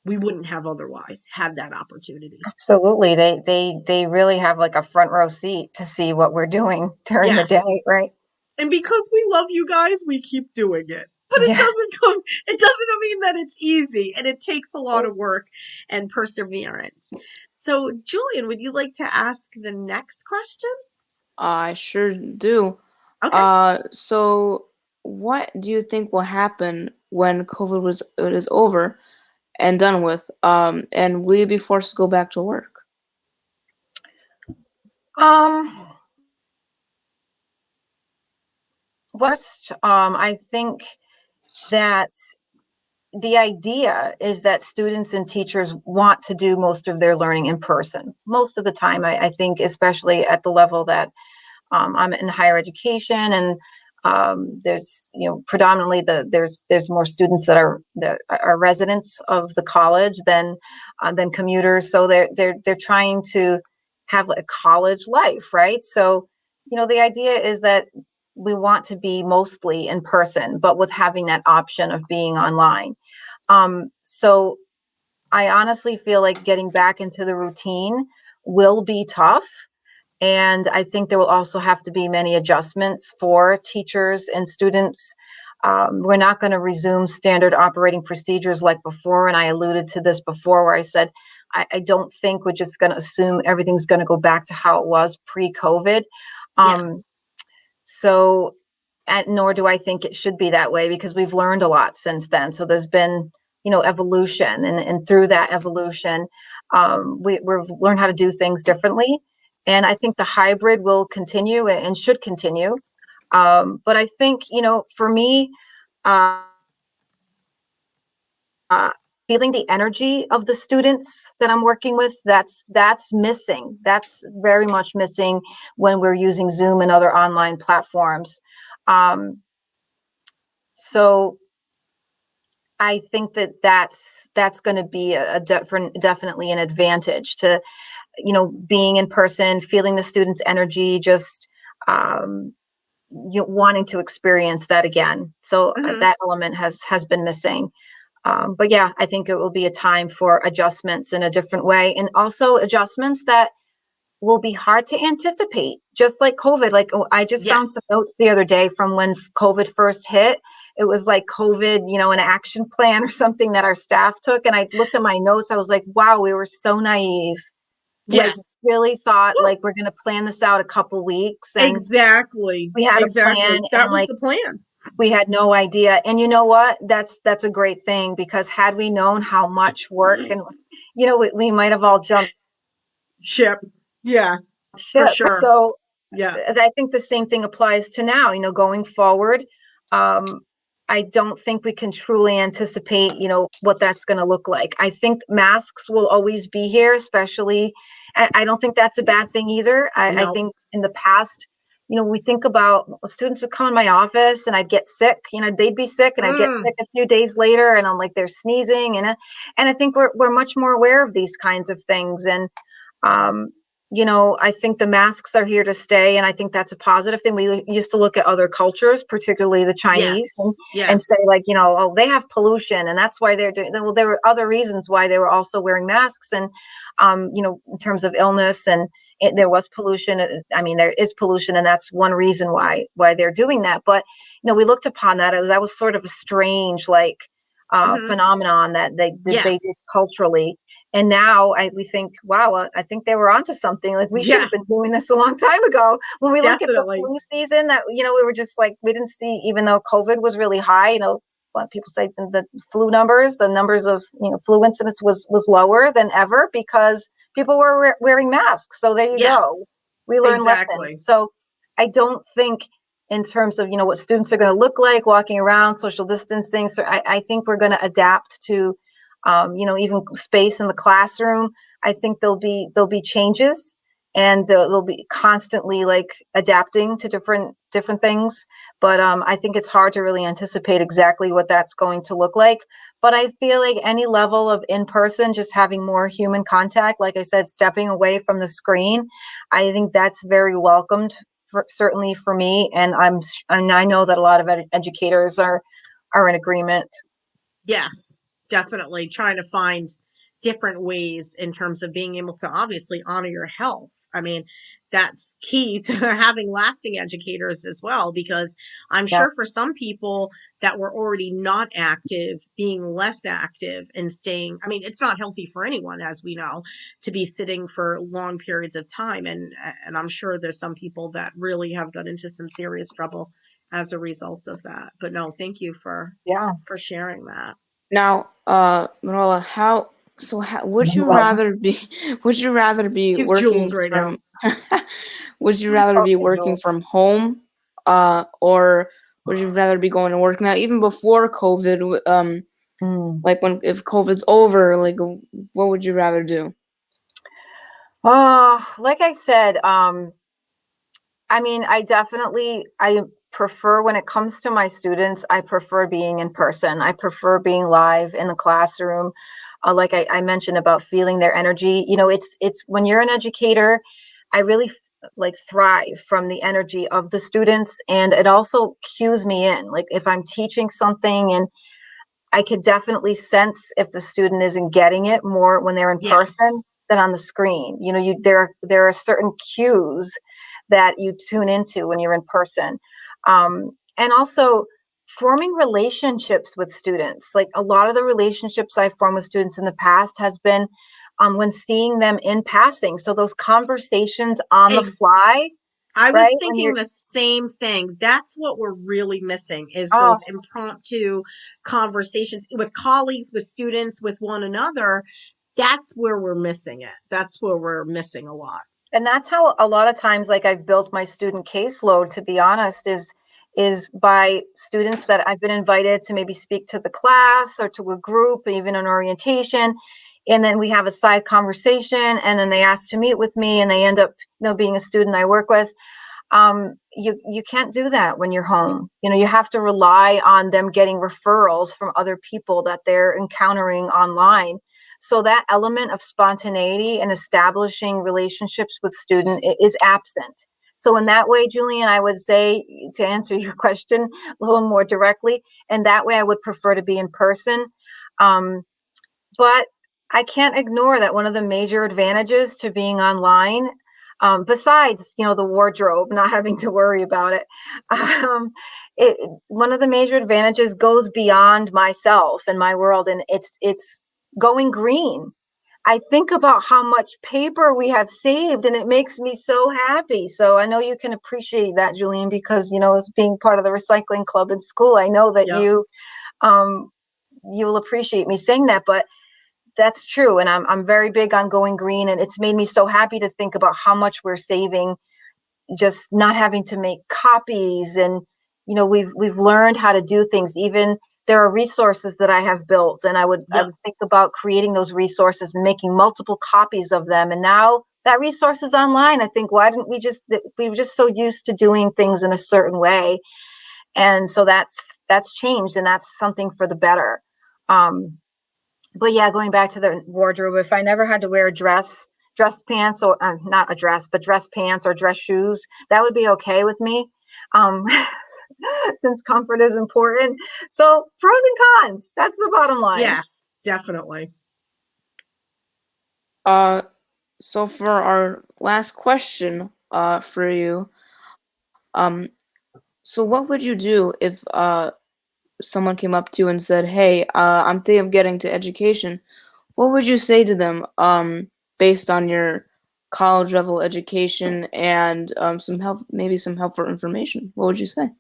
we wouldn't have otherwise had that opportunity. Absolutely. They really have like a front row seat to see what we're doing during the Yes. day, right? And because we love you guys, we keep doing it. But Yeah. it doesn't mean that it's easy, and it takes a lot of work and perseverance. So, Julian, would you like to ask the next question? I sure do. Okay. So what do you think will happen when COVID is over and done with? And will you be forced to go back to work? Um, First, I think that the idea is that students and teachers want to do most of their learning in person. Most of the time, I think, especially at the level that I'm in higher education, and there's predominantly there's more students that are residents of the college than commuters. So they're trying to have a college life, right? So the idea is that we want to be mostly in person, but with having that option of being online. So I honestly feel like getting back into the routine will be tough. And I think there will also have to be many adjustments for teachers and students. We're not going to resume standard operating procedures like before. And I alluded to this before, where I said, I don't think we're just going to assume everything's going to go back to how it was pre-COVID. Um, Yes. so, nor do I think it should be that way, because we've learned a lot since then. So there's been, evolution, and through that evolution, we've learned how to do things differently. And I think the hybrid will continue and should continue. But I think, for me, uh, uh, feeling the energy of the students that I'm working with, that's missing. That's very much missing when we're using Zoom and other online platforms. Um, so I think that's going to be a definitely an advantage to, being in person, feeling the students' energy, just um, wanting to experience that again. So Hmm. that element has been missing. But yeah, I think it will be a time for adjustments in a different way, and also adjustments that will be hard to anticipate, just like COVID. Like, I just found some Yes. notes the other day from when COVID first hit. It was like COVID, an action plan or something that our staff took. And I looked at my notes. I was like, wow, we were so naive. Like, Yes. really thought Woo. like we're going to plan this out a couple weeks, and Exactly. we had a plan, Exactly. That and was like the plan. we had no idea. And you know what? That's a great thing, because had we known how much work, and we might have all jumped Ship. Yeah, for ship. sure. So Yeah. I think the same thing applies to now, going forward. Um, I don't think we can truly anticipate, what that's going to look like. I think masks will always be here, especially. I don't think that's a bad thing either. I No. think in the past, we think about students would come in my office and I'd get sick, they'd be sick and I'd get Mm. sick a few days later, and I'm like, they're sneezing. And I think we're much more aware of these kinds of things. And, um, I think the masks are here to stay, and I think that's a positive thing. We used to look at other cultures, particularly the Chinese, and, Yes. say, Yes. like, oh, they have pollution, and that's why they're doing. Well, there were other reasons why they were also wearing masks, and in terms of illness, and there was pollution. I mean, there is pollution, and that's one reason why they're doing that. But we looked upon that as that was sort of a strange, like, Hmm. phenomenon that they did Yes. culturally. And now we think, wow, I think they were onto something. Like, we should Yeah, have been doing this a long time ago. When we look at the definitely. flu season, that we were just like, we didn't see, even though COVID was really high. What people say, the flu numbers, the numbers of flu incidents was lower than ever, because people were wearing masks. So there you go. Yes, We learned lessons. exactly. So I don't think, in terms of what students are going to look like walking around, social distancing. So I think we're going to adapt to even space in the classroom. I think there'll be changes, and they'll be constantly like adapting to different things. But I think it's hard to really anticipate exactly what that's going to look like. But I feel like any level of in person, just having more human contact, like I said, stepping away from the screen, I think that's very welcomed. Certainly for me, and I know that a lot of educators are in agreement. Yes. definitely trying to find different ways in terms of being able to obviously honor your health. I mean, that's key to having lasting educators as well, because I'm Yeah. sure for some people that were already not active, being less active and staying, I mean, it's not healthy for anyone, as we know, to be sitting for long periods of time. And I'm sure there's some people that really have got into some serious trouble as a result of that. But no, thank you Yeah. for sharing that. Now, Manuela, would you Well, rather be would you rather be He's working Jules right now. from would you rather be okay, working Jules. from home, or would you rather be going to work now, even before COVID, Mm. like if COVID's over, like what would you rather do? Like I said, I mean, I prefer, when it comes to my students, I prefer being in person. I prefer being live in the classroom. Like I mentioned about feeling their energy, it's when you're an educator, I really like thrive from the energy of the students. And it also cues me in, like if I'm teaching something, and I could definitely sense if the student isn't getting it more when they're in person Yes. than on the screen. There are certain cues that you tune into when you're in person. And also forming relationships with students. Like a lot of the relationships I formed with students in the past has been when seeing them in passing. So those conversations on the Ex- fly, I was right? When thinking you're, the same thing. That's what we're really missing is oh, those impromptu conversations with colleagues, with students, with one another. That's where we're missing it. That's where we're missing a lot. and that's how a lot of times, like, I've built my student caseload, to be honest, is by students that I've been invited to maybe speak to the class or to a group, even an orientation, and then we have a side conversation, and then they ask to meet with me, and they end up, being a student I work with. You can't do that when you're home. You have to rely on them getting referrals from other people that they're encountering online. So that element of spontaneity and establishing relationships with student is absent. So in that way, Julian, I would say, to answer your question a little more directly, and that way I would prefer to be in person. Um, but I can't ignore that one of the major advantages to being online, besides, the wardrobe, not having to worry about it, um, one of the major advantages goes beyond myself and my world, and it's going green. I think about how much paper we have saved, and it makes me so happy. So I know you can appreciate that, Julian, because as being part of the recycling club in school, I know that Yep. um, you'll appreciate me saying that. But that's true, and I'm very big on going green, and it's made me so happy to think about how much we're saving, just not having to make copies. And we've learned how to do things. Even there are resources that I have built, and I would Yep. think about creating those resources and making multiple copies of them. And now that resource is online. I think, why didn't we were just so used to doing things in a certain way, and so that's changed, and that's something for the better. But yeah, going back to the wardrobe, if I never had to wear dress pants, or not a dress, but dress pants or dress shoes, that would be okay with me. Um, since comfort is important. So pros and cons, that's the bottom line. Yes, definitely. Uh, so for our last question, for you, um, so what would you do if someone came up to you and said, "Hey, I'm thinking of getting to education." What would you say to them, based on your college level education and some help, maybe some helpful information? What would you say?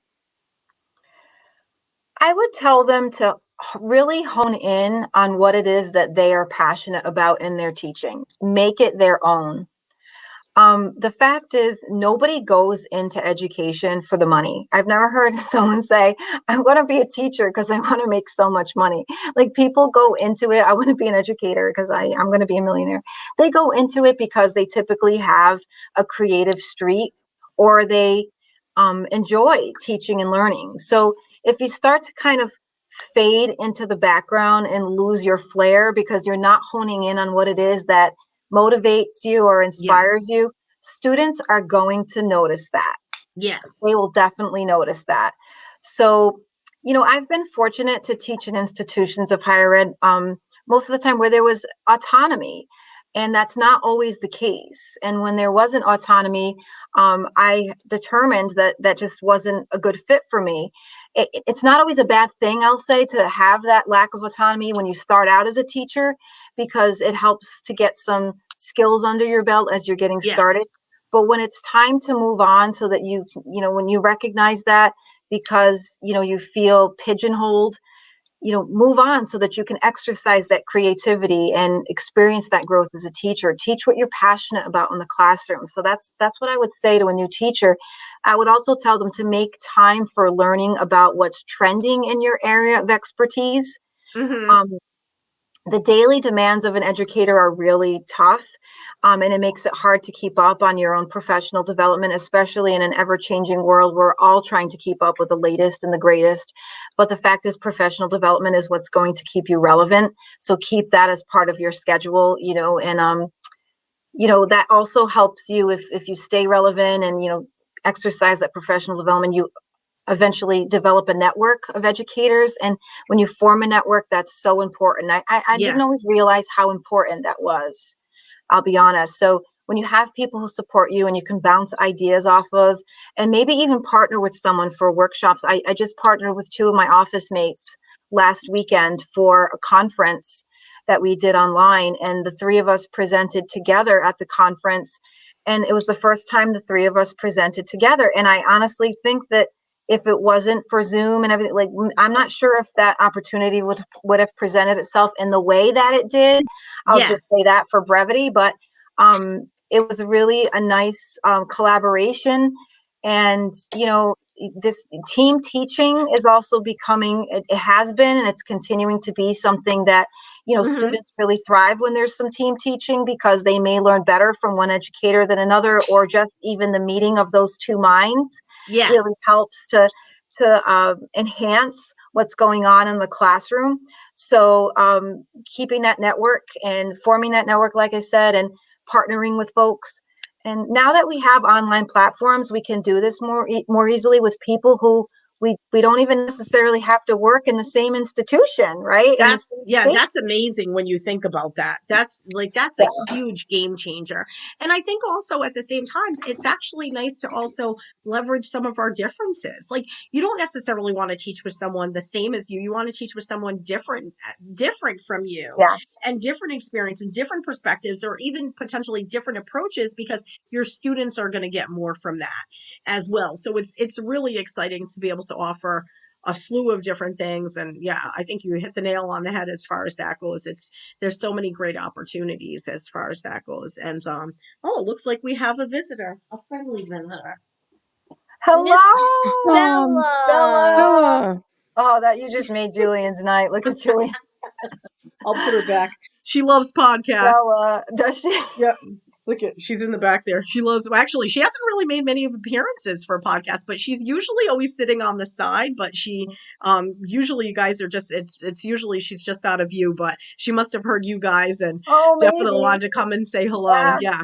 I would tell them to really hone in on what it is that they are passionate about in their teaching. Make it their own. The fact is, nobody goes into education for the money. I've never heard someone say, I want to be a teacher because I want to make so much money. Like, people go into it, I want to be an educator because I'm going to be a millionaire. They go into it because they typically have a creative streak, or they enjoy teaching and learning. So if you start to kind of fade into the background and lose your flair because you're not honing in on what it is that motivates you or inspires Yes. you, students are going to notice that. They Yes. will definitely notice that. So I've been fortunate to teach in institutions of higher ed, most of the time where there was autonomy, and that's not always the case. And when there wasn't autonomy, I determined that that just wasn't a good fit for me. It's not always a bad thing, I'll say, to have that lack of autonomy when you start out as a teacher, because it helps to get some skills under your belt as you're getting started. Yes. But when it's time to move on, so that when you recognize that, because you feel pigeonholed, move on so that you can exercise that creativity and experience that growth as a teacher. Teach what you're passionate about in the classroom. So that's what I would say to a new teacher. I would also tell them to make time for learning about what's trending in your area of expertise. Mm-hmm. The daily demands of an educator are really tough. And it makes it hard to keep up on your own professional development, especially in an ever-changing world. We're all trying to keep up with the latest and the greatest. But the fact is, professional development is what's going to keep you relevant. So keep that as part of your schedule, and that also helps you if you stay relevant and exercise that professional development. You eventually develop a network of educators, and when you form a network, that's so important. I didn't always Yes. realize how important that was, I'll be honest. So when you have people who support you and you can bounce ideas off of, and maybe even partner with someone for workshops. I just partnered with two of my office mates last weekend for a conference that we did online, and the three of us presented together at the conference. And it was the first time the three of us presented together. And I honestly think that if it wasn't for Zoom and everything, like, I'm not sure if that opportunity would have presented itself in the way that it did. I'll just say Yes. that for brevity, but it was really a nice collaboration. And this team teaching is also becoming, it has been, and it's continuing to be something that Mm-hmm. students really thrive when there's some team teaching, because they may learn better from one educator than another, or just even the meeting of those two minds really Yes. helps to enhance what's going on in the classroom. So keeping that network and forming that network, like I said, and partnering with folks. And now that we have online platforms, we can do this more easily with people who we don't even necessarily have to work in the same institution, right? In the That's, same yeah, state. that's amazing when you think about that. That's a Yeah. huge game changer. And I think also at the same time, it's actually nice to also leverage some of our differences. Like, you don't necessarily want to teach with someone the same as you. You want to teach with someone different from you, Yes. and different experience and different perspectives, or even potentially different approaches, because your students are going to get more from that as well. So it's really exciting to be able to offer a slew of different things. And yeah, I think you hit the nail on the head as far as that goes. There's so many great opportunities as far as that goes. And oh, it looks like we have a visitor, a friendly visitor. Miss Hello, Bella. Bella. Bella. Oh, that you just made Julian's night. Look at Julian. I'll put her back. She loves podcasts. Bella, does she? Yep. Look at, she's in the back there. She loves, well, actually, she hasn't really made many appearances for podcasts, but she's usually always sitting on the side. But she, usually you guys are just, it's usually she's just out of view, but she must have heard you guys and Oh, definitely maybe. wanted to come and say hello. Yeah, Yeah.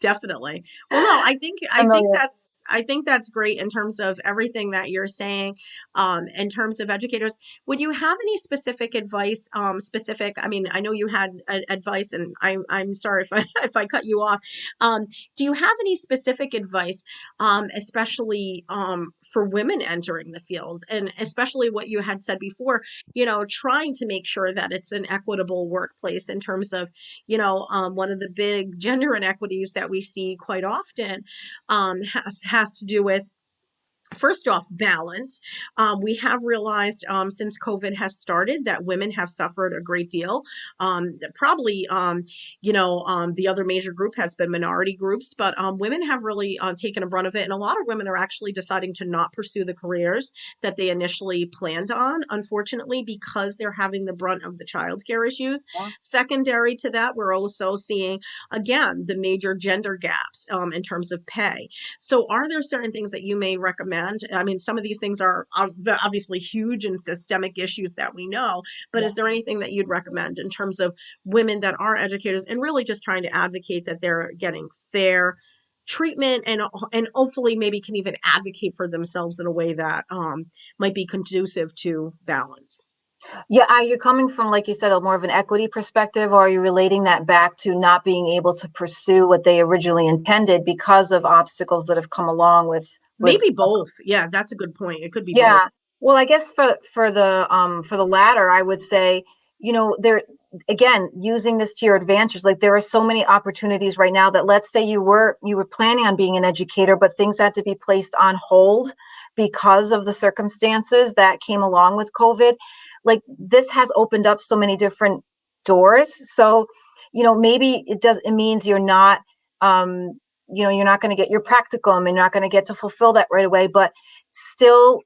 Definitely. Well, no, familiar. I think that's great in terms of everything that you're saying. In terms of educators, would you have any specific advice? I mean, I know you had advice, and I'm sorry if I if I cut you off. Do you have any specific advice, especially for women entering the field, and especially what you had said before? Trying to make sure that it's an equitable workplace in terms of, one of the big gender inequities that we see quite often, has to do with, first off, balance. We have realized, since COVID has started, that women have suffered a great deal. Probably, the other major group has been minority groups, but women have really taken a brunt of it. And a lot of women are actually deciding to not pursue the careers that they initially planned on, unfortunately, because they're having the brunt of the childcare issues. Yeah. Secondary to that, we're also seeing, again, the major gender gaps, in terms of pay. So are there certain things that you may recommend? I mean, some of these things are obviously huge and systemic issues that we know, but Yeah. is there anything that you'd recommend in terms of women that are educators and really just trying to advocate that they're getting fair treatment, and hopefully maybe can even advocate for themselves in a way that might be conducive to balance. Yeah, are you coming from, like you said, a more of an equity perspective, or are you relating that back to not being able to pursue what they originally intended because of obstacles that have come along with Maybe both. Yeah, that's a good point. It could be both. yeah. Well, I guess for the latter, I would say, there again, using this to your advantage, like there are so many opportunities right now that, let's say you were planning on being an educator, but things had to be placed on hold because of the circumstances that came along with COVID. Like, this has opened up so many different doors. So, maybe it means you're not going to get your practicum and you're not going to get to fulfill that right away, but still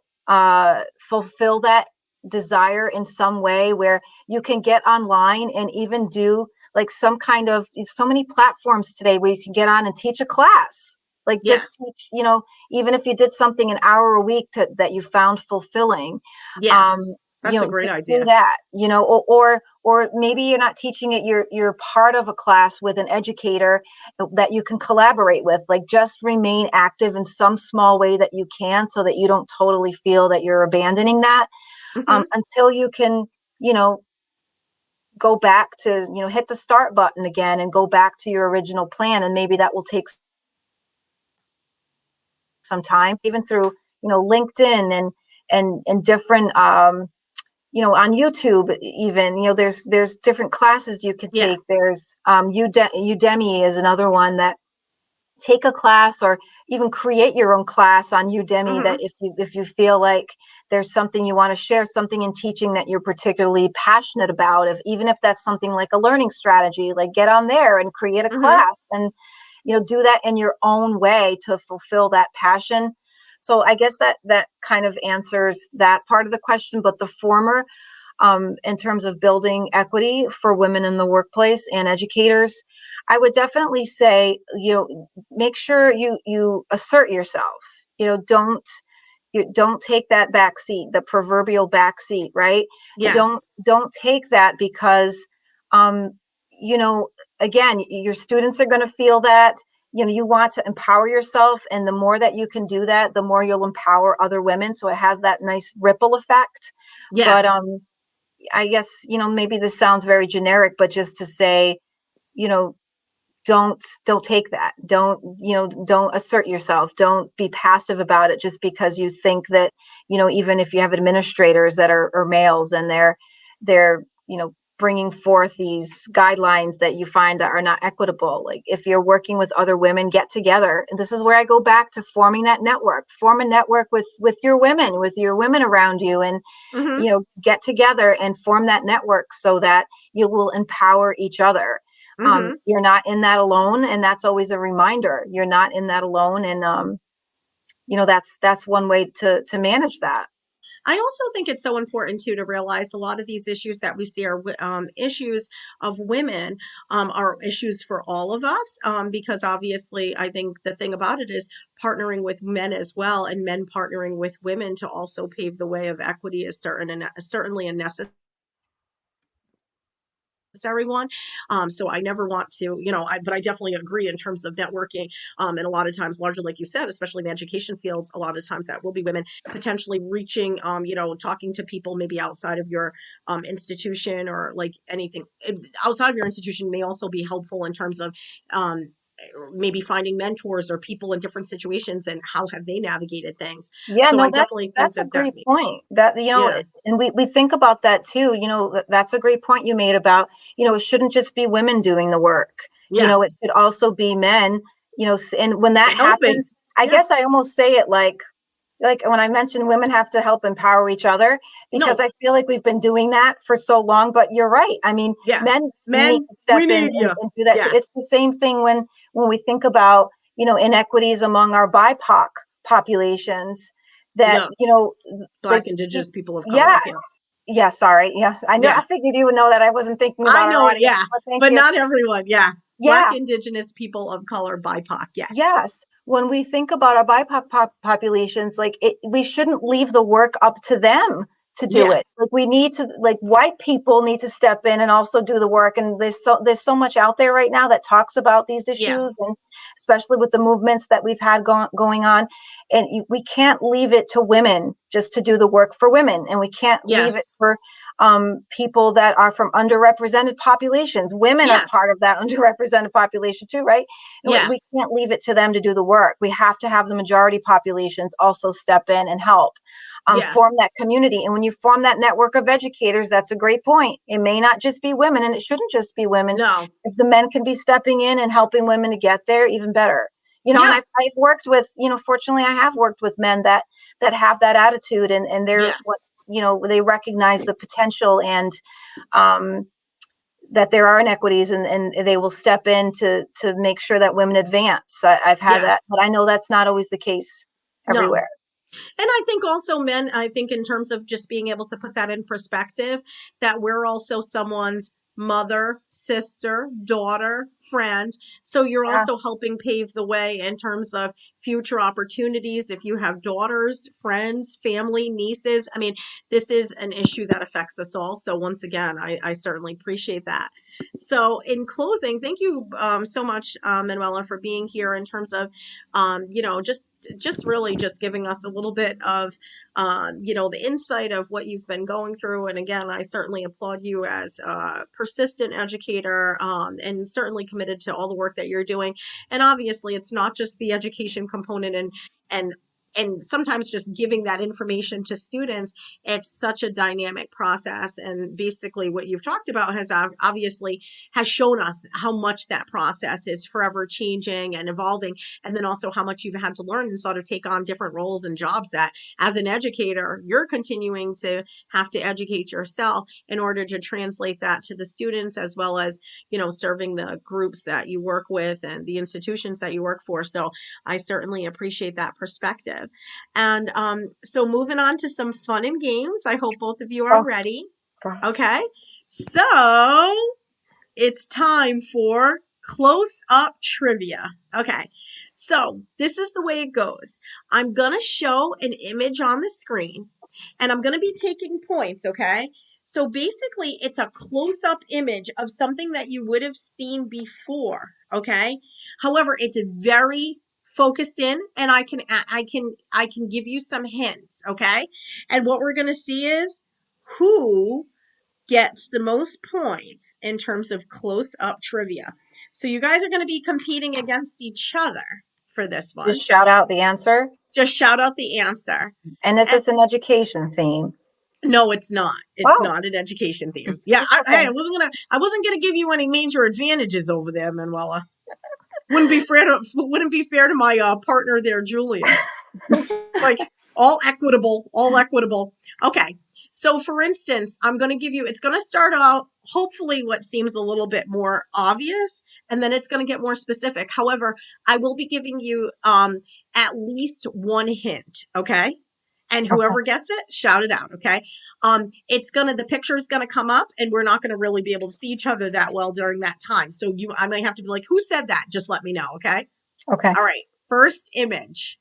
fulfill that desire in some way where you can get online and even do like some kind of, so many platforms today where you can get on and teach a class, like just Yes. teach, even if you did something an hour a week that you found fulfilling. um, Yes. That's a great just do idea. that, or maybe you're not teaching it, you're part of a class with an educator that you can collaborate with. Like, just remain active in some small way that you can, so that you don't totally feel that you're abandoning that, Hmm. until you can, you know go back to, hit the start button again and go back to your original plan. And maybe that will take some time, even through, LinkedIn and different, on YouTube, even, there's different classes you could take. Yes. There's Udemy is another one. That take a class, or even create your own class on Udemy, that Hmm. if you feel like there's something you want to share, something in teaching that you're particularly passionate about, even if that's something like a learning strategy, like get on there and create a Hmm. class, and do that in your own way to fulfill that passion. So I guess that kind of answers that part of the question. But the former, in terms of building equity for women in the workplace and educators, I would definitely say, make sure you assert yourself. Don't take that back seat, the proverbial back seat, right? don't Yes. don't take that, because um you know again, your students are going to feel that. You want to empower yourself, and the more that you can do that, the more you'll empower other women, so it has that nice ripple effect. But Yes. I guess, maybe this sounds very generic, but just to say, you know don't take that. Don't assert yourself. Don't be passive about it just because you think that, even if you have administrators that are males, and they're bringing forth these guidelines that you find that are not equitable. Like, if you're working with other women, get together. And this is where I go back to forming that network. Form a network with your women around you, and Hmm. get together and form that network, so that you will empower each other. Hmm. You're not in that alone, and that's always a reminder. You're not in that alone, and that's one way to manage that. I also think it's so important too to realize a lot of these issues that we see are issues of women, are issues for all of us, because obviously I think the thing about it is partnering with men as well, and men partnering with women to also pave the way of equity is certainly a necessary one. So I never want to, but I definitely agree in terms of networking. And a lot of times, largely like you said, especially in the education fields, a lot of times that will be women potentially reaching, talking to people maybe outside of your institution, or like anything outside of your institution may also be helpful in terms of um, maybe finding mentors or people in different situations and how have they navigated things. Yeah, So I no, that's definitely think that's a that great point. That, yeah, and we think about that too. That's a great point you made about, it shouldn't just be women doing the work. yeah, It should also be men. And when that helping, happens, I yeah, guess I almost say it like when I mentioned women have to help empower each other, because no, I feel like we've been doing that for so long. But you're right. I mean, yeah, men need men, to we step in need you, and do that too. yeah. It's the same thing when we think about, inequities among our BIPOC populations, that, Yeah, like, Black, Indigenous people of yeah, color. Yeah, yeah, sorry. Yes, I know. yeah. I figured you would know that. I wasn't thinking I about our know. audience, Yeah, but thank but you. not everyone. Yeah, Black, Yeah. Indigenous people of color, BIPOC. Yes. Yes, when we think about our BIPOC populations, like we shouldn't leave the work up to them to do Yeah. it. Like we need to, like white people need to step in and also do the work. And there's so much out there right now that talks about these issues, Yes. and especially with the movements that we've had going on. And we can't leave it to women just to do the work for women, and we can't leave it Yes. for people that are from underrepresented populations. Women are part Yes. of that underrepresented population too, right? We Yes. can't leave it to them to do the work. We have to have the majority populations also step in and help form Yes. that community. And when you form that network of educators, that's a great point. It may not just be women, and it shouldn't just be women. No. If the men can be stepping in and helping women to get there, even better. And Yes. I've worked with, fortunately I have worked with men that have that attitude, and they're what, Yes. they recognize the potential, and that there are inequities, and they will step in to make sure that women advance. I've had that, Yes. but I know that's not always the case No. everywhere. And I think also men, I think in terms of just being able to put that in perspective, that we're also someone's mother, sister, daughter, friend. So you're Yeah. also helping pave the way in terms of future opportunities. If you have daughters, friends, family, nieces, I mean, this is an issue that affects us all. So once again, I certainly appreciate that. So in closing, thank you so much, Manuela, for being here in terms of, just really just giving us a little bit of, the insight of what you've been going through. And again, I certainly applaud you as a persistent educator, and certainly committed to all the work that you're doing. And obviously, it's not just the education component and and sometimes just giving that information to students. It's such a dynamic process, and basically what you've talked about has obviously has shown us how much that process is forever changing and evolving, and then also how much you've had to learn and sort of take on different roles and jobs that as an educator you're continuing to have to educate yourself in order to translate that to the students, as well as serving the groups that you work with and the institutions that you work for. So I certainly appreciate that perspective. And so moving on to some fun and games. I hope both of you are Oh, ready. gosh. Okay, so it's time for close up trivia. Okay, so this is the way it goes. I'm going to show an image on the screen, and I'm going to be taking points. Okay, so basically, it's a close up image of something that you would have seen before. Okay, however, it's very focused in, and I can give you some hints. Okay, and what we're going to see is who gets the most points in terms of close up trivia. So you guys are going to be competing against each other for this one. Just shout out the answer. Just shout out the answer. And is And this an education theme? no, it's not. It's Oh, not an education theme. Yeah, just checking. I wasn't gonna give you any major advantages over there, Manuela. Wouldn't be fair to my partner there, Julia. It's like all equitable, all equitable. Okay. So for instance, it's going to start out hopefully what seems a little bit more obvious, and then it's going to get more specific. However, I will be giving you at least one hint, okay? And Okay. whoever gets it, shout it out, okay? The picture is gonna come up, and we're not gonna really be able to see each other that well during that time. So I might have to be like, who said that? Just let me know, okay? Okay. All right, first image.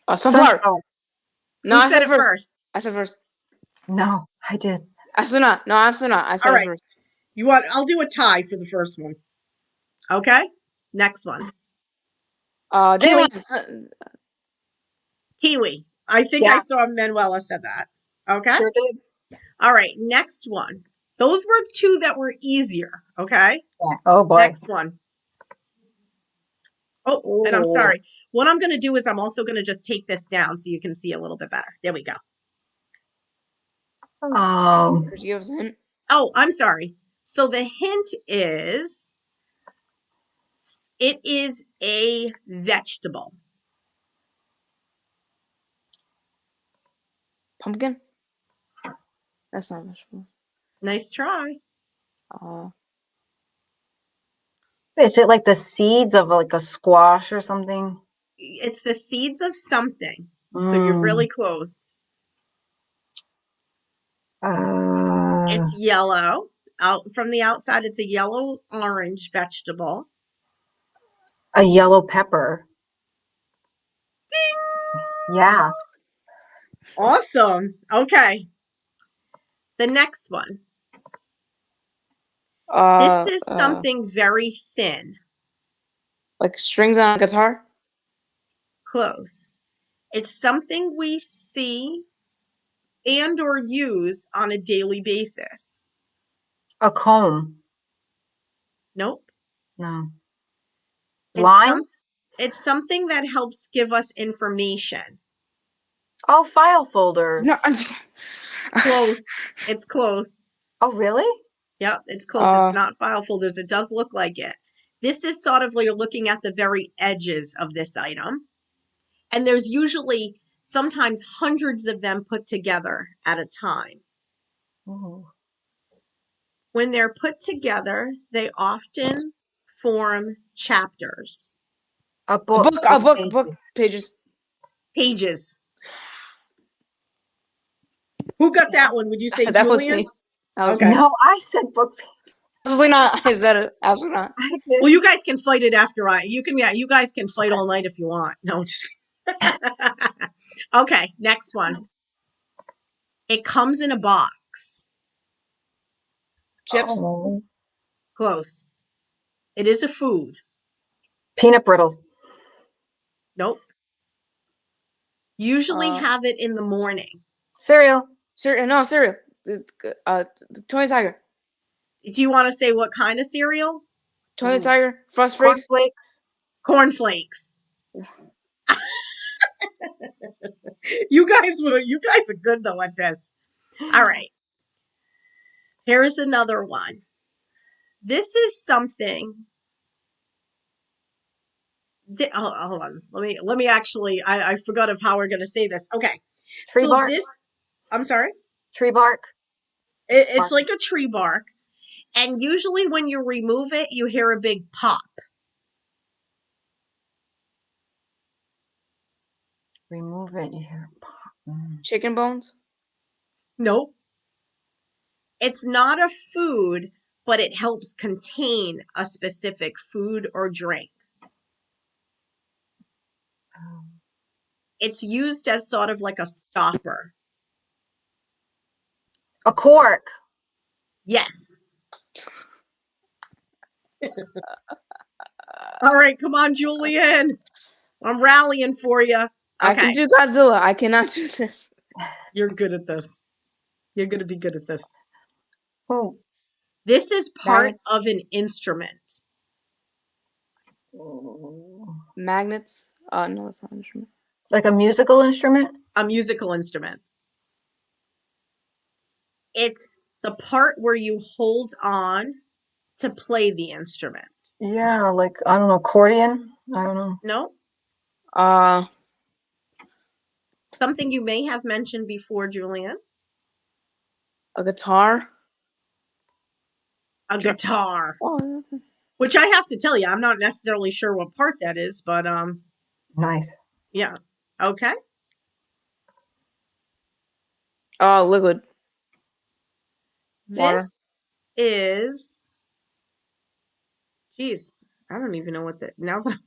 Sunflower. Sunflower. No, Who I said said it first. first? I said first. No, I did. Asuna. No, Asuna. I said All it right. first. I'll do a tie for the first one. Okay? Next one. Kiwi. Daylight. Kiwi. I think I Yeah, saw Manuela said that. Okay? sure did. All right, next one. Those were two that were easier. Okay? Yeah. Oh boy. Next one. Oh, and I'm Ooh. sorry. What I'm going to do is I'm also going to just take this down so you can see a little bit better. There we go. Um, Could you give us a hint? Oh, I'm sorry. So the hint is it is a vegetable. Pumpkin? That's not vegetable. Nice try. is it like the seeds of like a squash or something? It's the seeds of something. So you're Mm. really close. Uh, It's yellow. Out from the outside, it's a yellow orange vegetable. a yellow pepper. Ding! Yeah. Awesome. Okay. The next one. This is something very thin. Like strings on a guitar? Close. It's something we see and or use on a daily basis. A comb. Nope. No. It's Lines? it's something that helps give us information. Oh, file folders. No. Close. It's close. Oh, really? Yep, it's close. It's not file folders. It does look like it. This is sort of like you're looking at the very edges of this item. And there's usually sometimes hundreds of them put together at a time. Ooh. When they're put together, they often form chapters. A book. Book pages. Pages. Who got that one? Would you say That was Julian? me. That was Okay. me. No, I said book. Absolutely not. I said it. Absolutely not. I did. Well, you guys can fight it after you guys can fight all night if you want. No. Okay, next one. It comes in a box. Chips. Oh. Close. It is a food. Peanut brittle. Nope. Usually have it in the morning. Cereal. No, cereal. Tony Tiger. Do you want to say what kind of cereal? Tony Tiger. Frost Flakes. Cornflakes. Cornflakes. You guys are good though at this. All right. Here's another one. This is something. Hold on. Let me actually. I forgot of how we're going to say this. Okay. Tree bark. I'm sorry. Tree bark. It's like a tree bark, and usually when you remove it, you hear a big pop. Remove it. You hear a pop. Chicken bones. Nope. It's not a food, but it helps contain a specific food or drink. It's used as sort of like a stopper. A cork. Yes. All right, come on, Julian. I'm rallying for you. Okay. I can do Godzilla. I cannot do this. You're good at this. You're going to be good at this. Oh. This is part of an instrument. Magnets. No, it's not an instrument. Like a musical instrument? A musical instrument. It's the part where you hold on to play the instrument. Yeah, like, I don't know, accordion? I don't know. No. Something you may have mentioned before, Julian. A guitar. A guitar. Oh. Which I have to tell you, I'm not necessarily sure what part that is, but nice. Yeah. Okay. Liquid. Water. This is. Geez, I don't even know what that. Now that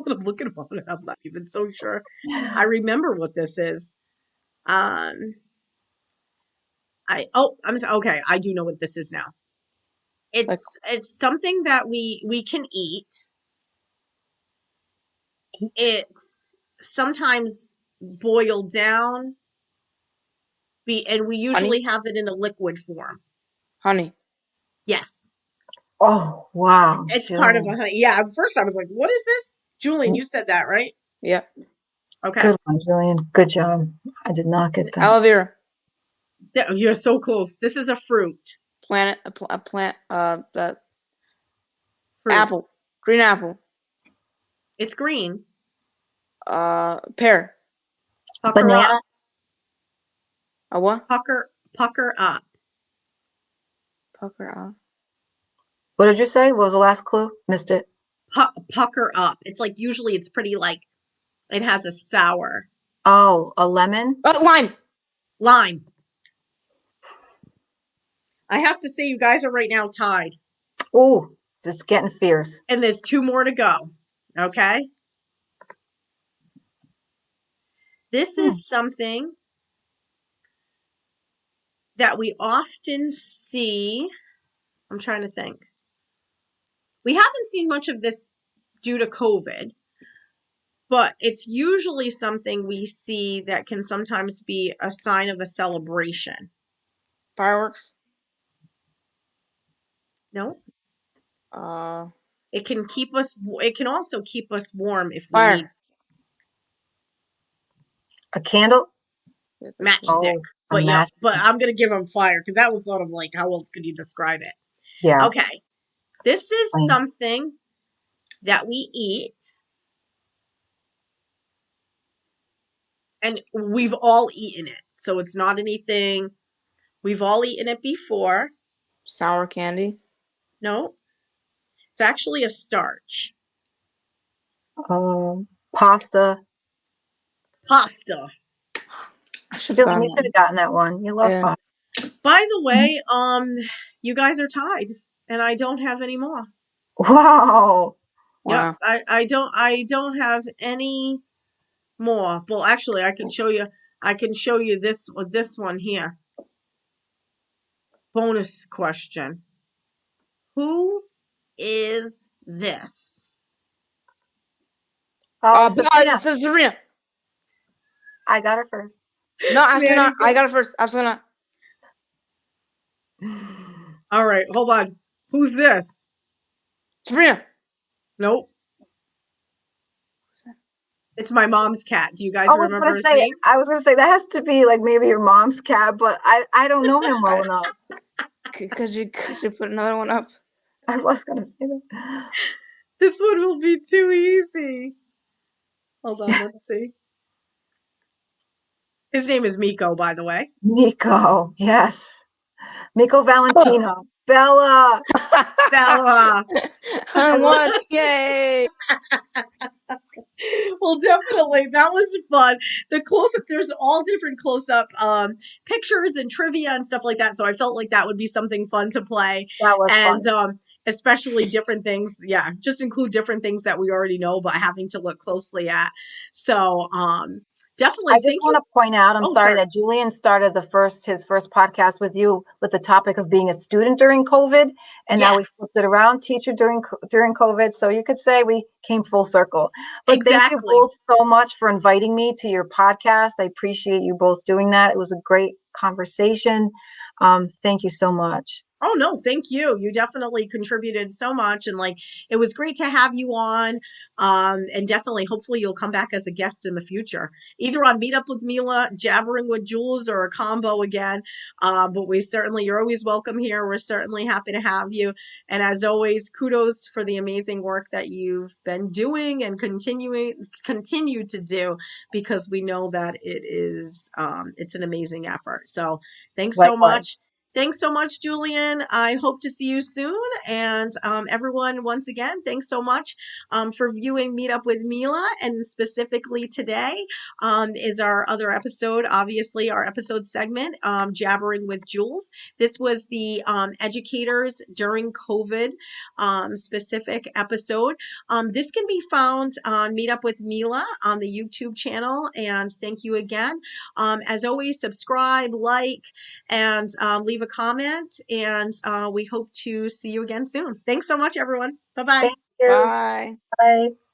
I'm looking about it, I'm not even so sure. I remember what this is. I'm okay. I do know what this is now. It's something that we can eat. It's sometimes boiled down. And we usually have it in a liquid form. Honey. Yes. Oh, wow. It's part of a honey. Yeah, at first I was like, what is this? Julian, you said that, right? Yeah. Okay. Good one, Julian. Good job. I did not get that. Aloe vera. You're so close. This is a fruit. Plant. Fruit. Apple. Green apple. It's green. Pear. Pucker Banana. up. A what? Pucker up. Pucker up. What did you say? What was the last clue? Missed it. Pucker up. It's like usually it's pretty like it has a sour. Oh, a lemon? Lime. Lime. I have to say you guys are right now tied. Oh, it's getting fierce. And there's 2 more to go. Okay? This is something that we often see, I'm trying to think. We haven't seen much of this due to COVID, but it's usually something we see that can sometimes be a sign of a celebration. Fireworks. No? Uh, It can keep us, it can also keep us warm if we Fire. need A candle? matchstick. Oh, a But yeah, but matchstick. I'm going to give them fire because that was sort of like, how else could you describe it? Yeah. Okay. This is Fine. something that we eat, and we've all eaten it. So it's not anything, we've all eaten it before. Sour candy. No, it's actually a starch. Pasta. Pasta. I should have Dylan, gotten you should that. have gotten that one. You love Yeah. pasta. By the way, you guys are tied, and I don't have any more. Wow. Yep, Wow. I don't have any more. Well, actually, I can show you. I can show you this one here. Bonus question. Who is this? Oh, Sabrina. Sabrina. I got her first. No, actually Manny, not. I got it first. Absolutely not. all right, hold on. Who's this? Sabrina. Nope. Who's that? It's my mom's cat. Do you guys I was remember gonna his say, name? that has to be like maybe your mom's cat, but I don't know him well enough. Could you put another one up? I was gonna say that. This one will be too easy. Hold on, let's see. His name is Miko, by the way. Miko, yes. Miko Valentino. Bella. Bella. I won! Yay! Well, definitely, that was fun. The close-up, there's all different close-up pictures and trivia and stuff like that, so I felt like that would be something fun to play. That was And fun. especially different things, yeah, just include different things that we already know, but having to look closely at. So definitely I just thank you. want to point out, I'm Oh, sorry sorry. that Julian started his first podcast with you with the topic of being a student during COVID, and now we Yes. flipped it around, teacher during COVID. So you could say we came full circle. But thank you Exactly. both so much for inviting me to your podcast. I appreciate you both doing that. It was a great conversation. Thank you so much. Oh no, thank you. You definitely contributed so much, and like it was great to have you on. And definitely, hopefully, you'll come back as a guest in the future, either on Meetup with MeLa, Jabbering with Jules, or a combo again. But you're always welcome here. We're certainly happy to have you. And as always, kudos for the amazing work that you've been doing and continue to do, because we know that it's an amazing effort. So thanks so Likewise. much. Thanks so much, Julian. I hope to see you soon. And everyone, once again, thanks so much for viewing Meetup with MeLa. And specifically today is our other episode, obviously, our episode segment, Jabbering with Jules. This was the educators during COVID specific episode. This can be found on Meetup with MeLa on the YouTube channel. And thank you again. As always, subscribe, like, and leave a comment, and we hope to see you again soon. Thanks so much, everyone. Bye-bye. Thank you. Bye. Bye.